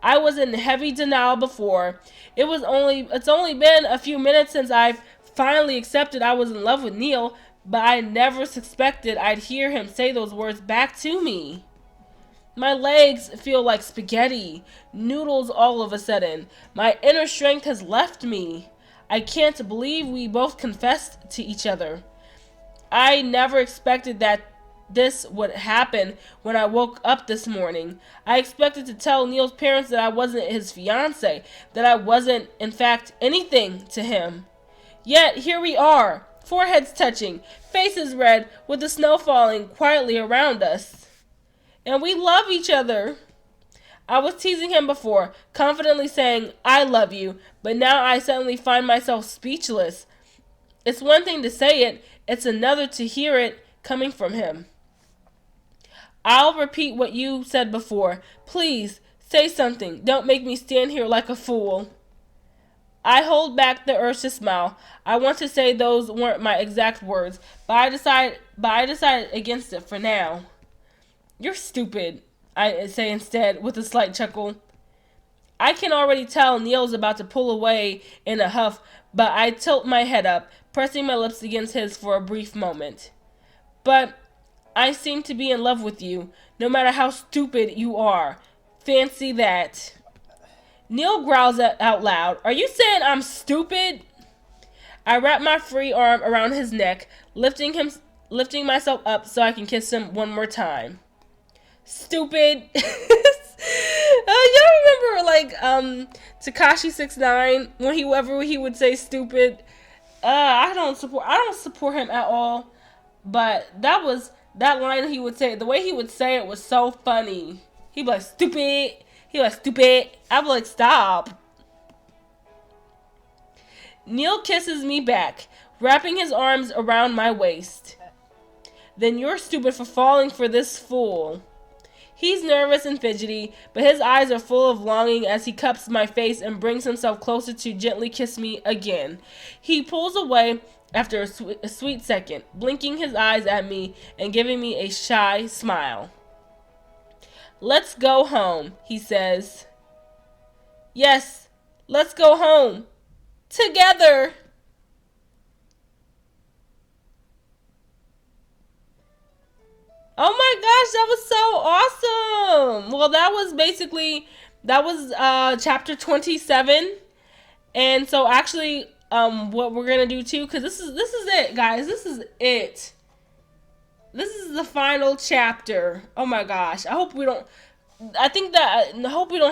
I was in heavy denial before. It's only been a few minutes since I've finally accepted I was in love with Neil, but I never suspected I'd hear him say those words back to me. My legs feel like spaghetti, noodles all of a sudden. My inner strength has left me. I can't believe we both confessed to each other. I never expected that this would happen when I woke up this morning. I expected to tell Neil's parents that I wasn't his fiance, that I wasn't, in fact, anything to him. Yet, here we are, foreheads touching, faces red, with the snow falling quietly around us. And we love each other. I was teasing him before, confidently saying, I love you, but now I suddenly find myself speechless. It's one thing to say it, it's another to hear it coming from him. I'll repeat what you said before. Please, say something. Don't make me stand here like a fool. I hold back the urge to smile. I want to say those weren't my exact words, but I decided against it for now. You're stupid, I say instead, with a slight chuckle. I can already tell Neil's about to pull away in a huff, but I tilt my head up, pressing my lips against his for a brief moment. But I seem to be in love with you, no matter how stupid you are. Fancy that. Neil growls out loud. Are you saying I'm stupid? I wrap my free arm around his neck, lifting myself up so I can kiss him one more time. Stupid. Y'all remember Tekashi 6ix9ine when he would say stupid? I don't support him at all. But that line he would say, the way he would say it was so funny. He'd be like, stupid. He'd be like, stupid. I'd be like, stop. Neil kisses me back, wrapping his arms around my waist. Then you're stupid for falling for this fool. He's nervous and fidgety, but his eyes are full of longing as he cups my face and brings himself closer to gently kiss me again. He pulls away after a sweet second, blinking his eyes at me and giving me a shy smile. Let's go home, he says. Yes, let's go home. Together. Oh my gosh, that was so awesome. Well, that was chapter 27. And so actually what we're going to do too, cuz this is it, guys. This is it. This is the final chapter. Oh my gosh. I hope we don't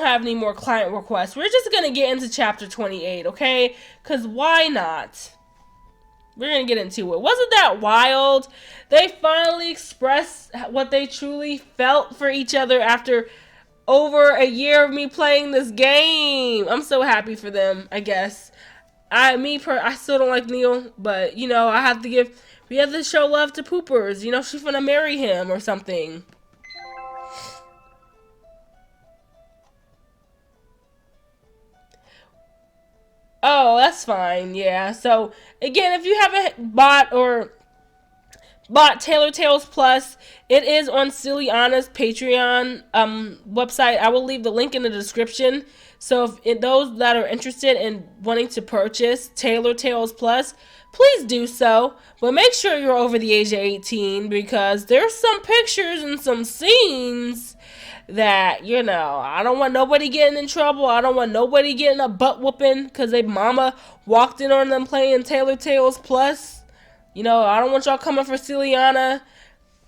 have any more client requests. We're just going to get into chapter 28, okay? Cuz why not? We're going to get into it. Wasn't that wild? They finally expressed what they truly felt for each other after over a year of me playing this game. I'm so happy for them, I guess. I still don't like Neil, but, we have to show love to Poopers. She's gonna marry him or something. Oh, that's fine, yeah. So, again, if you haven't bought Tailor Tales Plus, it is on Celianna's Patreon website. I will leave the link in the description. So if those that are interested in wanting to purchase Tailor Tales Plus, please do so. But make sure you're over the age of 18 because there's some pictures and some scenes that, I don't want nobody getting in trouble. I don't want nobody getting a butt whooping because their mama walked in on them playing Tailor Tales Plus. I don't want y'all coming for Celianna.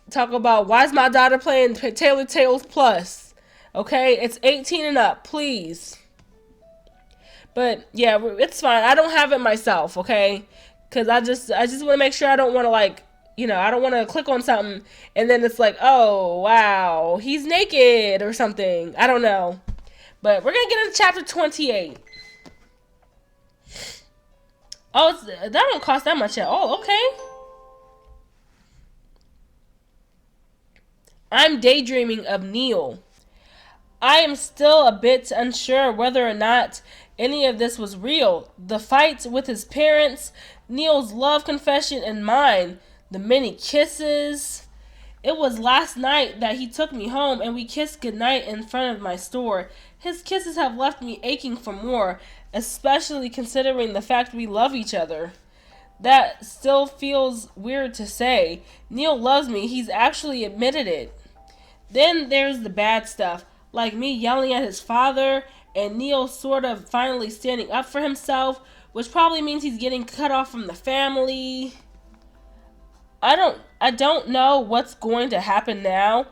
Talk about, why is my daughter playing Tailor Tales Plus? Okay, it's 18 and up, please. But, yeah, it's fine. I don't have it myself, okay? Because I just want to make sure I don't want to, I don't want to click on something and then it's like, oh, wow, he's naked or something. I don't know. But we're going to get into chapter 28. Oh, that don't cost that much at all. Okay. I'm daydreaming of Neil. I am still a bit unsure whether or not any of this was real. The fight with his parents, Neil's love confession, and mine. The many kisses. It was last night that he took me home and we kissed goodnight in front of my store. His kisses have left me aching for more, especially considering the fact we love each other. That still feels weird to say. Neil loves me. He's actually admitted it. Then there's the bad stuff, like me yelling at his father and Neil sort of finally standing up for himself, which probably means he's getting cut off from the family. I don't know what's going to happen now.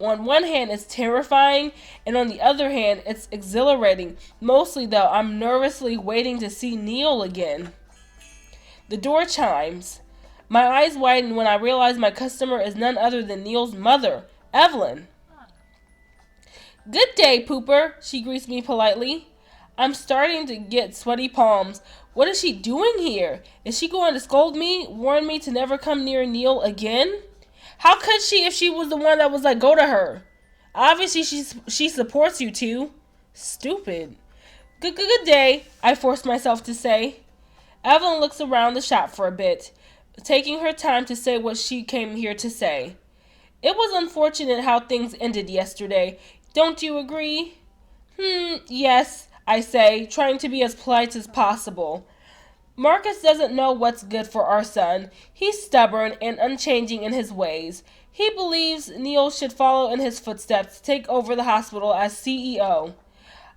On one hand, it's terrifying, and on the other hand, it's exhilarating. Mostly, though, I'm nervously waiting to see Neil again. The door chimes. My eyes widen when I realize my customer is none other than Neil's mother, Evelyn. Good day, Pooper, she greets me politely. I'm starting to get sweaty palms. What is she doing here? Is she going to scold me, warn me to never come near Neil again? How could she if she was the one that was like, go to her? Obviously, she supports you two. Stupid. Good day, I forced myself to say. Evelyn looks around the shop for a bit, taking her time to say what she came here to say. It was unfortunate how things ended yesterday. Don't you agree? Yes, I say, trying to be as polite as possible. Marcus doesn't know what's good for our son. He's stubborn and unchanging in his ways. He believes Neil should follow in his footsteps, take over the hospital as CEO.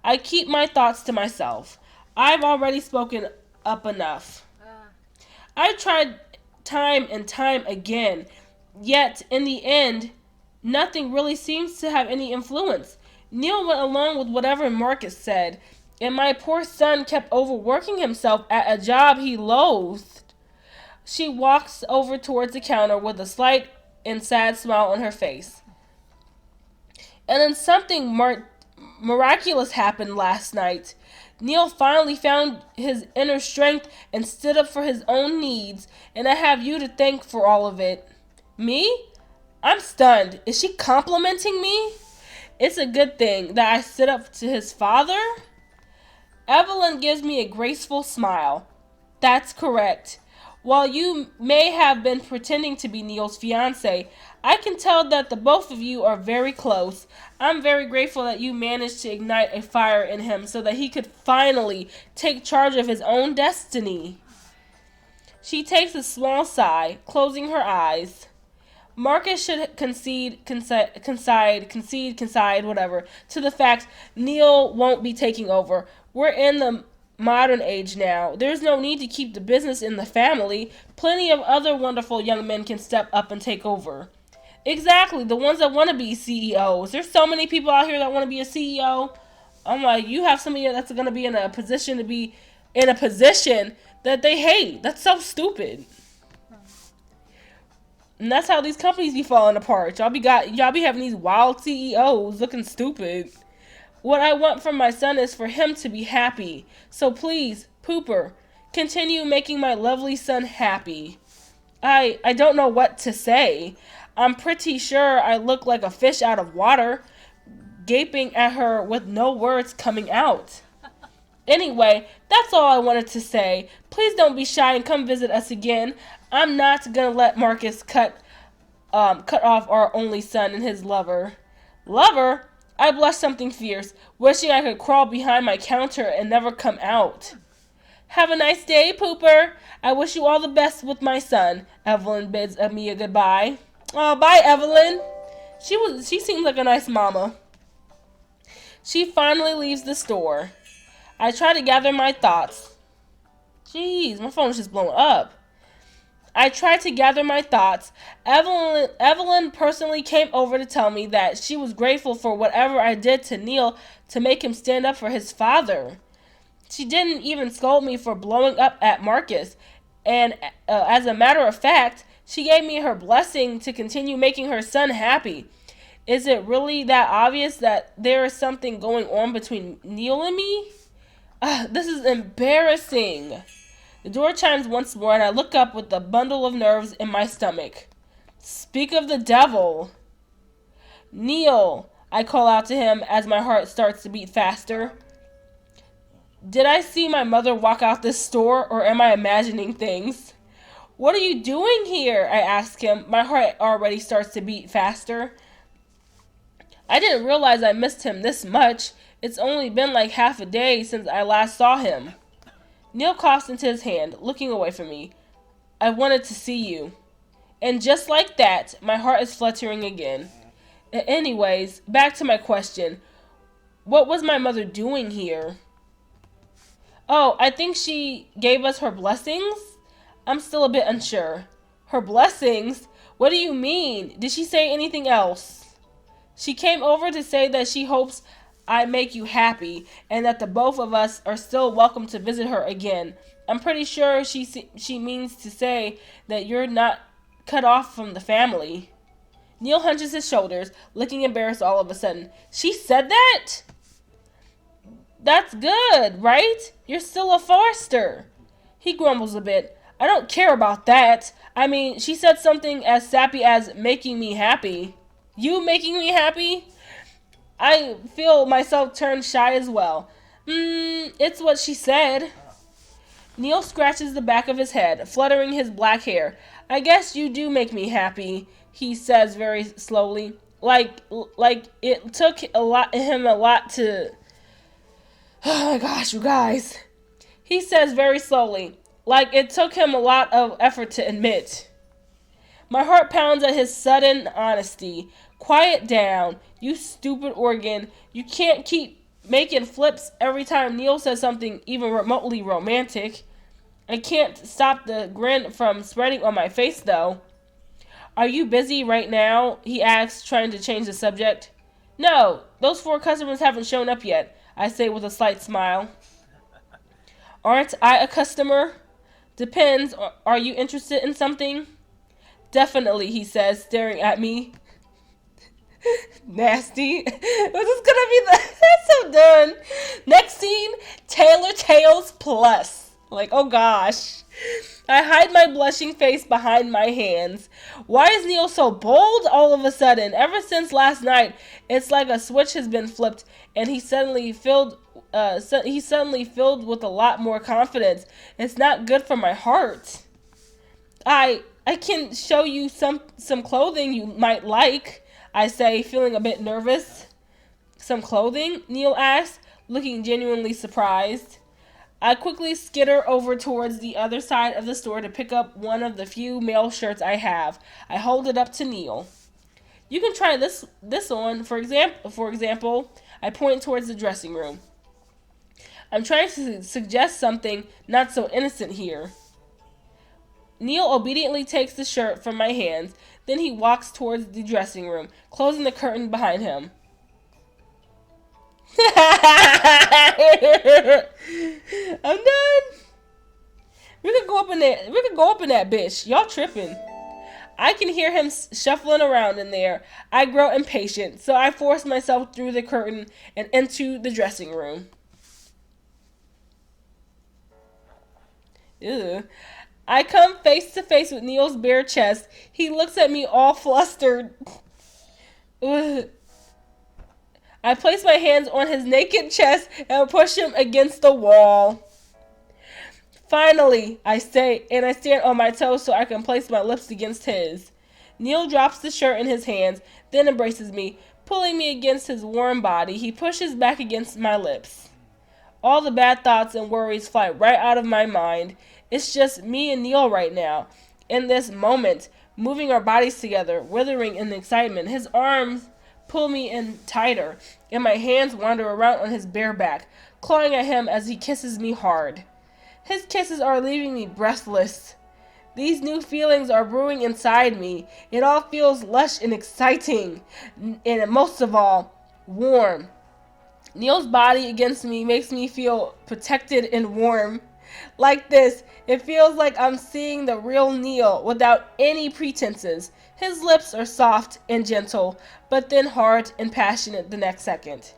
I keep my thoughts to myself. I've already spoken up enough. I tried time and time again, yet in the end, nothing really seems to have any influence. Neil went along with whatever Marcus said, and my poor son kept overworking himself at a job he loathed. She walks over towards the counter with a slight and sad smile on her face. And then something miraculous happened last night. Neil finally found his inner strength and stood up for his own needs, and I have you to thank for all of it. Me? I'm stunned. Is she complimenting me? It's a good thing that I stood up to his father? Evelyn gives me a graceful smile. That's correct. While you may have been pretending to be Neil's fiance, I can tell that the both of you are very close. I'm very grateful that you managed to ignite a fire in him so that he could finally take charge of his own destiny. She takes a small sigh, closing her eyes. Marcus should concede, whatever, to the fact Neil won't be taking over. We're in the modern age now. There's no need to keep the business in the family. Plenty of other wonderful young men can step up and take over. Exactly, the ones that want to be CEOs. There's so many people out here that want to be a CEO. I'm like, you have somebody that's going to be in a position to be in a position that they hate. That's so stupid. And that's how these companies be falling apart. Y'all be having these wild CEOs looking stupid. What I want from my son is for him to be happy. So please, Pooper, continue making my lovely son happy. I don't know what to say. I'm pretty sure I look like a fish out of water, gaping at her with no words coming out. Anyway, that's all I wanted to say. Please don't be shy and come visit us again. I'm not gonna let Marcus cut off our only son and his lover. Lover? I blushed something fierce, wishing I could crawl behind my counter and never come out. Have a nice day, Pooper. I wish you all the best with my son. Evelyn bids me a goodbye. Oh, bye, Evelyn. She seems like a nice mama. She finally leaves the store. I try to gather my thoughts. Jeez, my phone is just blowing up. I tried to gather my thoughts. Evelyn personally came over to tell me that she was grateful for whatever I did to Neil to make him stand up for his father. She didn't even scold me for blowing up at Marcus. And as a matter of fact, she gave me her blessing to continue making her son happy. Is it really that obvious that there is something going on between Neil and me? This is embarrassing. The door chimes once more, and I look up with a bundle of nerves in my stomach. Speak of the devil. Neil, I call out to him as my heart starts to beat faster. Did I see my mother walk out this store, or am I imagining things? What are you doing here? I ask him. My heart already starts to beat faster. I didn't realize I missed him this much. It's only been like half a day since I last saw him. Neil coughs into his hand, looking away from me. I wanted to see you. And just like that, my heart is fluttering again. Anyways, back to my question. What was my mother doing here? Oh, I think she gave us her blessings? I'm still a bit unsure. Her blessings? What do you mean? Did she say anything else? She came over to say that she hopes I make you happy and that the both of us are still welcome to visit her again. I'm pretty sure she means to say that you're not cut off from the family. Neil hunches his shoulders, looking embarrassed all of a sudden. She said that? That's good, right? You're still a Forster. He grumbles a bit. I don't care about that. I mean, she said something as sappy as making me happy. You making me happy? I feel myself turn shy as well. It's what she said. Neil scratches the back of his head, fluttering his black hair. I guess you do make me happy, he says very slowly. Like it took him a lot to... Oh my gosh, you guys. He says very slowly, like it took him a lot of effort to admit. My heart pounds at his sudden honesty. Quiet down, you stupid organ. You can't keep making flips every time Neil says something even remotely romantic. I can't stop the grin from spreading on my face, though. Are you busy right now? He asks, trying to change the subject. No, those 4 customers haven't shown up yet, I say with a slight smile. Aren't I a customer? Depends. Are you interested in something? Definitely, he says, staring at me. Nasty. This is gonna be that's so done. Next scene, Tailor Tales Plus. Like, oh gosh. I hide my blushing face behind my hands. Why is Neil so bold all of a sudden? Ever since last night, it's like a switch has been flipped, and he's suddenly filled with a lot more confidence. It's not good for my heart. I can show you some clothing you might like, I say, feeling a bit nervous. Some clothing? Neil asks, looking genuinely surprised. I quickly skitter over towards the other side of the store to pick up one of the few male shirts I have. I hold it up to Neil. You can try this on, for example, I point towards the dressing room. I'm trying to suggest something not so innocent here. Neil obediently takes the shirt from my hands, then he walks towards the dressing room, closing the curtain behind him. I'm done. We could go up in there. We could go up in that bitch. Y'all tripping. I can hear him shuffling around in there. I grow impatient, so I force myself through the curtain and into the dressing room. Ew. I come face to face with Neil's bare chest. He looks at me all flustered. Ugh. I place my hands on his naked chest and push him against the wall. Finally, I say, and I stand on my toes so I can place my lips against his. Neil drops the shirt in his hands, then embraces me, pulling me against his warm body. He pushes back against my lips. All the bad thoughts and worries fly right out of my mind. It's just me and Neil right now, in this moment, moving our bodies together, withering in excitement. His arms pull me in tighter, and my hands wander around on his bare back, clawing at him as he kisses me hard. His kisses are leaving me breathless. These new feelings are brewing inside me. It all feels lush and exciting, and most of all, warm. Neil's body against me makes me feel protected and warm. Like this, it feels like I'm seeing the real Neil without any pretenses. His lips are soft and gentle, but then hard and passionate the next second.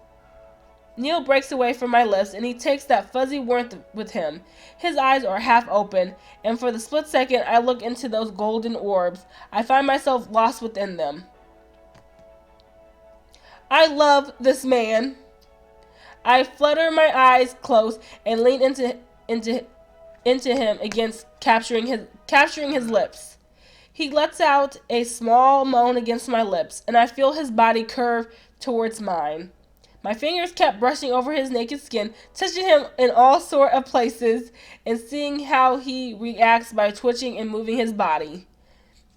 Neil breaks away from my lips and he takes that fuzzy warmth with him. His eyes are half open, and for the split second I look into those golden orbs. I find myself lost within them. I love this man. I flutter my eyes close and lean into him against capturing his lips. He lets out a small moan against my lips, and I feel his body curve towards mine. My fingers kept brushing over his naked skin, touching him in all sort of places, and seeing how he reacts by twitching and moving his body.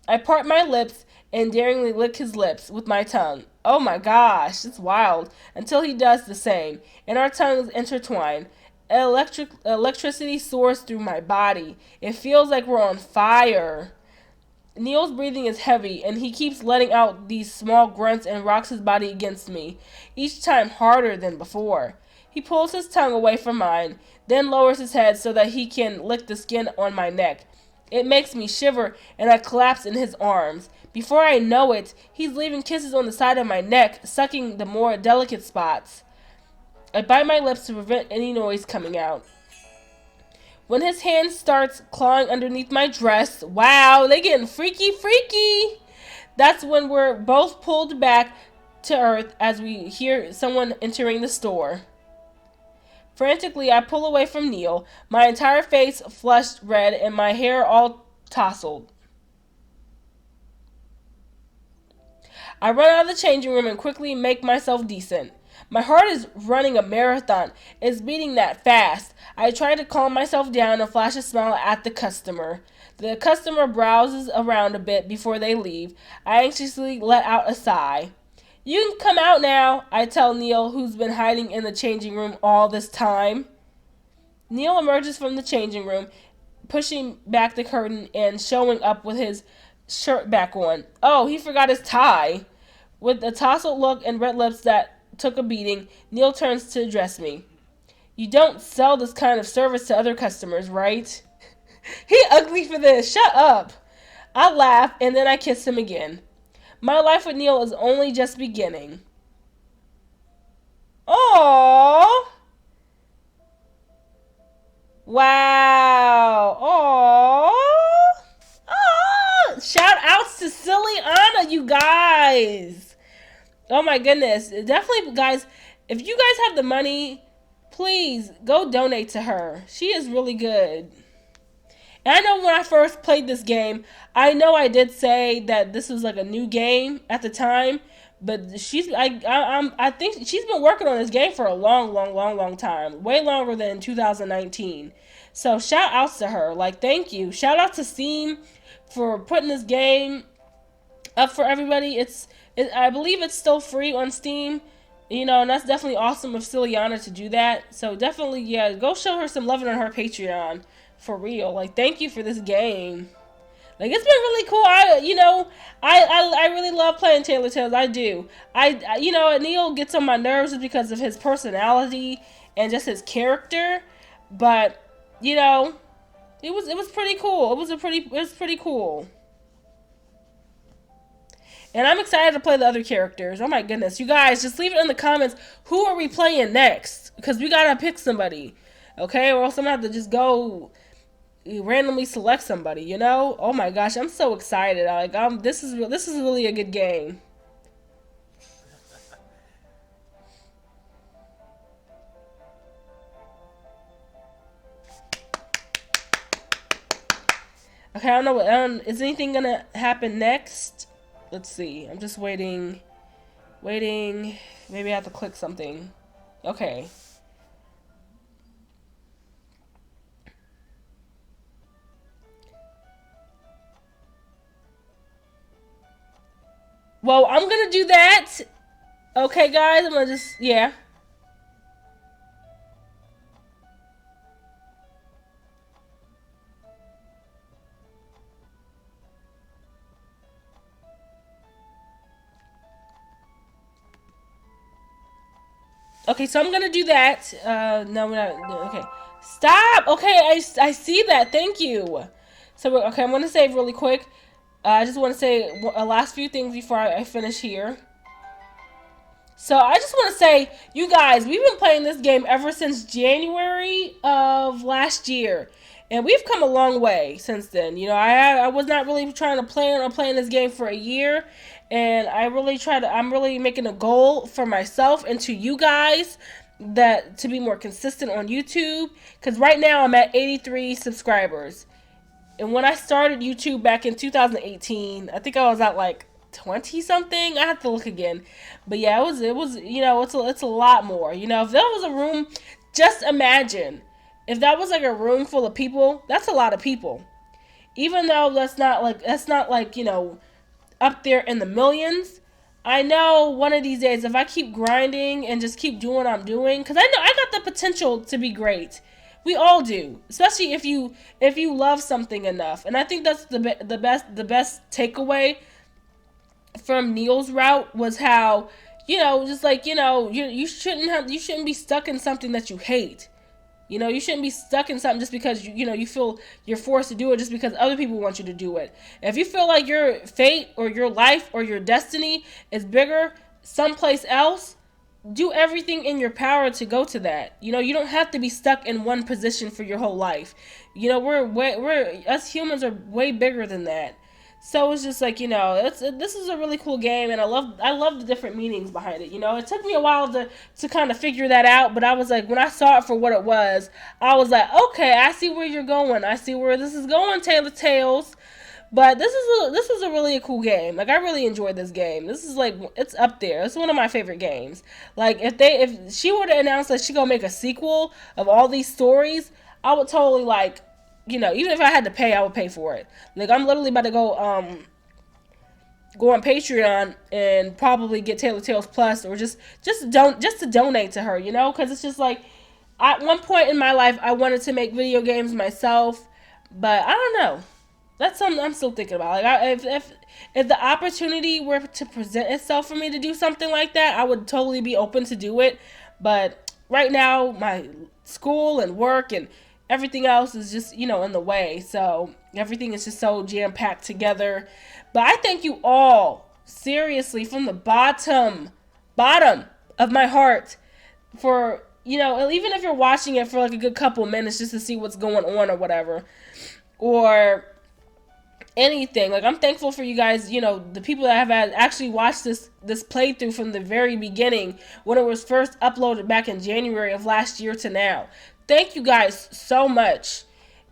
I part my lips and daringly lick his lips with my tongue. Oh my gosh, it's wild. Until he does the same, and our tongues intertwine. Electricity soars through my body. It feels like we're on fire. Neil's breathing is heavy, and he keeps letting out these small grunts and rocks his body against me, each time harder than before. He pulls his tongue away from mine, then lowers his head so that he can lick the skin on my neck. It makes me shiver, and I collapse in his arms. Before I know it, he's leaving kisses on the side of my neck, sucking the more delicate spots. I bite my lips to prevent any noise coming out. When his hand starts clawing underneath my dress, wow, they getting freaky. That's when we're both pulled back to earth as we hear someone entering the store. Frantically, I pull away from Neil, my entire face flushed red and my hair all tousled. I run out of the changing room and quickly make myself decent. My heart is running a marathon. It's beating that fast. I try to calm myself down and flash a smile at the customer. The customer browses around a bit before they leave. I anxiously let out a sigh. You can come out now, I tell Neil, who's been hiding in the changing room all this time. Neil emerges from the changing room, pushing back the curtain and showing up with his shirt back on. Oh, he forgot his tie. With a tousled look and red lips that took a beating, Neil turns to address me. You don't sell this kind of service to other customers, right? He ugly for this. Shut up. I laugh and then I kiss him again. My life with Neil is only just beginning. Aww. Wow. Aww. Aww. Shout outs to Celianna, you guys. Oh my goodness. Definitely, guys, if you guys have the money, please go donate to her. She is really good. And I know when I first played this game, I know I did say that this was like a new game at the time, but I think she's been working on this game for a long time, way longer than 2019. So shout outs to her, like thank you. Shout out to Steam for putting this game up for everybody. I believe it's still free on Steam. You know, and that's definitely awesome of Celianna to do that. So definitely, yeah, go show her some loving on her Patreon. For real. Like, thank you for this game. Like, it's been really cool. I really love playing Tailor Tales. I do. Neil gets on my nerves just because of his personality and just his character. But, it was pretty cool. It was pretty cool. And I'm excited to play the other characters. Oh my goodness. You guys, just leave it in the comments. Who are we playing next? Because we gotta pick somebody. Okay? Or else I'm gonna have to just go randomly select somebody, Oh my gosh, I'm so excited. Like, this is really a good game. Okay, I don't know what is anything gonna happen next? Let's see. I'm just waiting. Maybe I have to click something. Okay. Well, I'm gonna do that. Okay, guys, I'm gonna just, yeah. Okay, so I'm gonna do that. No, we're not. Okay, stop. Okay, I see that. Thank you. So okay, I'm gonna save really quick. I just want to say a last few things before I finish here. So I just want to say, you guys, we've been playing this game ever since January of last year. And we've come a long way since then. You know, I was not really trying to plan on playing this game for a year. And I'm really making a goal for myself and to you guys that to be more consistent on YouTube. Because right now I'm at 83 subscribers. And when I started YouTube back in 2018, I think I was at like 20 something. I have to look again. But yeah, it was it's a lot more. You know, if that was a room, just imagine if that was like a room full of people, that's a lot of people. Even though that's not like, up there in the millions. I know one of these days, if I keep grinding and just keep doing what I'm doing, because I know I got the potential to be great. We all do, especially if you love something enough. And I think that's the best takeaway from Neil's route was how, just like, you shouldn't be stuck in something that you hate. You shouldn't be stuck in something just because you feel you're forced to do it just because other people want you to do it. If you feel like your fate or your life or your destiny is bigger someplace else, do everything in your power to go to that. You don't have to be stuck in one position for your whole life. We're us humans are way bigger than that. So it's just like, this is a really cool game, and I love the different meanings behind it. It took me a while to kind of figure that out, but I was like, when I saw it for what it was, I was like, okay, I see where you're going. I see where this is going, Tailor Tales. But this is a really cool game. Like, I really enjoyed this game. This is like, it's up there. It's one of my favorite games. Like, if she were to announce that she gonna make a sequel of all these stories, I would totally like, even if I had to pay, I would pay for it. Like, I'm literally about to go on Patreon and probably get Tailor Tales Plus, or just to donate to her, because it's just like, at one point in my life I wanted to make video games myself, but I don't know. That's something I'm still thinking about. Like, if the opportunity were to present itself for me to do something like that, I would totally be open to do it. But right now, my school and work and everything else is just, in the way. So everything is just so jam packed together. But I thank you all, seriously, from the bottom of my heart, for, even if you're watching it for like a good couple minutes just to see what's going on or whatever, or anything. Like, I'm thankful for you guys, the people that have actually watched this playthrough from the very beginning when it was first uploaded back in January of last year to now. Thank you guys so much.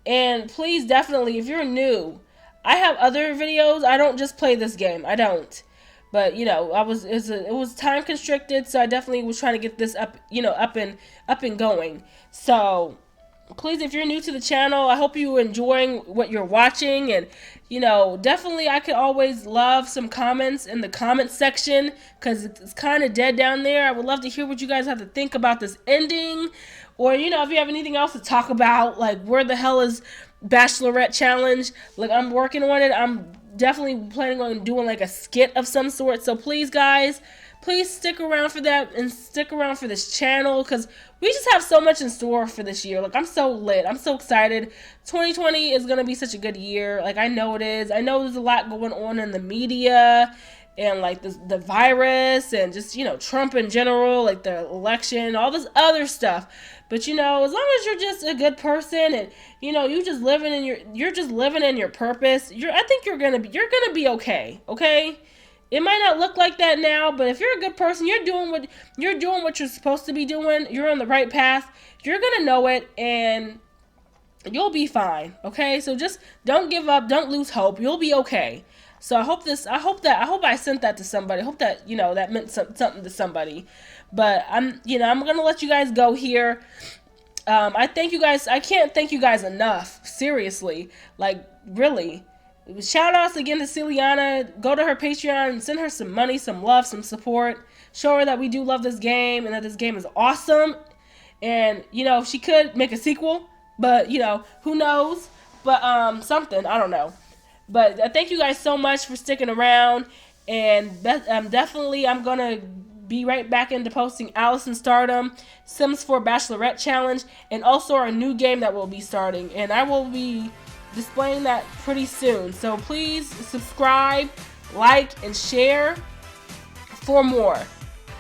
And please, definitely, if you're new, I have other videos. I don't just play this game. I don't. But, it was time constricted, so I definitely was trying to get this up, up and going. So please, if you're new to the channel, I hope you're enjoying what you're watching. And, definitely I could always love some comments in the comment section, because it's kind of dead down there. I would love to hear what you guys have to think about this ending. Or, if you have anything else to talk about, like, where the hell is Bachelorette Challenge? Like, I'm working on it. I'm definitely planning on doing, like, a skit of some sort. So please, guys, please stick around for that, and stick around for this channel, because we just have so much in store for this year. Like, I'm so lit. I'm so excited. 2020 is going to be such a good year. Like, I know it is. I know there's a lot going on in the media, and like the virus, and just, Trump in general, like the election, all this other stuff. But, as long as you're just a good person, and, you just living in you're just living in your purpose, I think you're going to be okay. Okay? It might not look like that now, but if you're a good person, you're doing what you're supposed to be doing, you're on the right path, you're going to know it, and you'll be fine. Okay? So just don't give up, don't lose hope. You'll be okay. So I hope I sent that to somebody. I hope that, that meant something to somebody. But I'm going to let you guys go here. I thank you guys. I can't thank you guys enough. Seriously. Like, really. Shout outs again to Celianna. Go to her Patreon and send her some money, some love, some support. Show her that we do love this game and that this game is awesome. And, if she could make a sequel, but, who knows? But, something. I don't know. But thank you guys so much for sticking around. And definitely, I'm going to be right back into posting Alice in Stardom, Sims 4 Bachelorette Challenge, and also our new game that we'll be starting. And I will be displaying that pretty soon. So please subscribe, like, and share for more.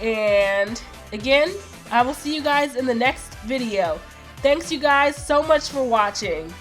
And again, I will see you guys in the next video. Thanks you guys so much for watching.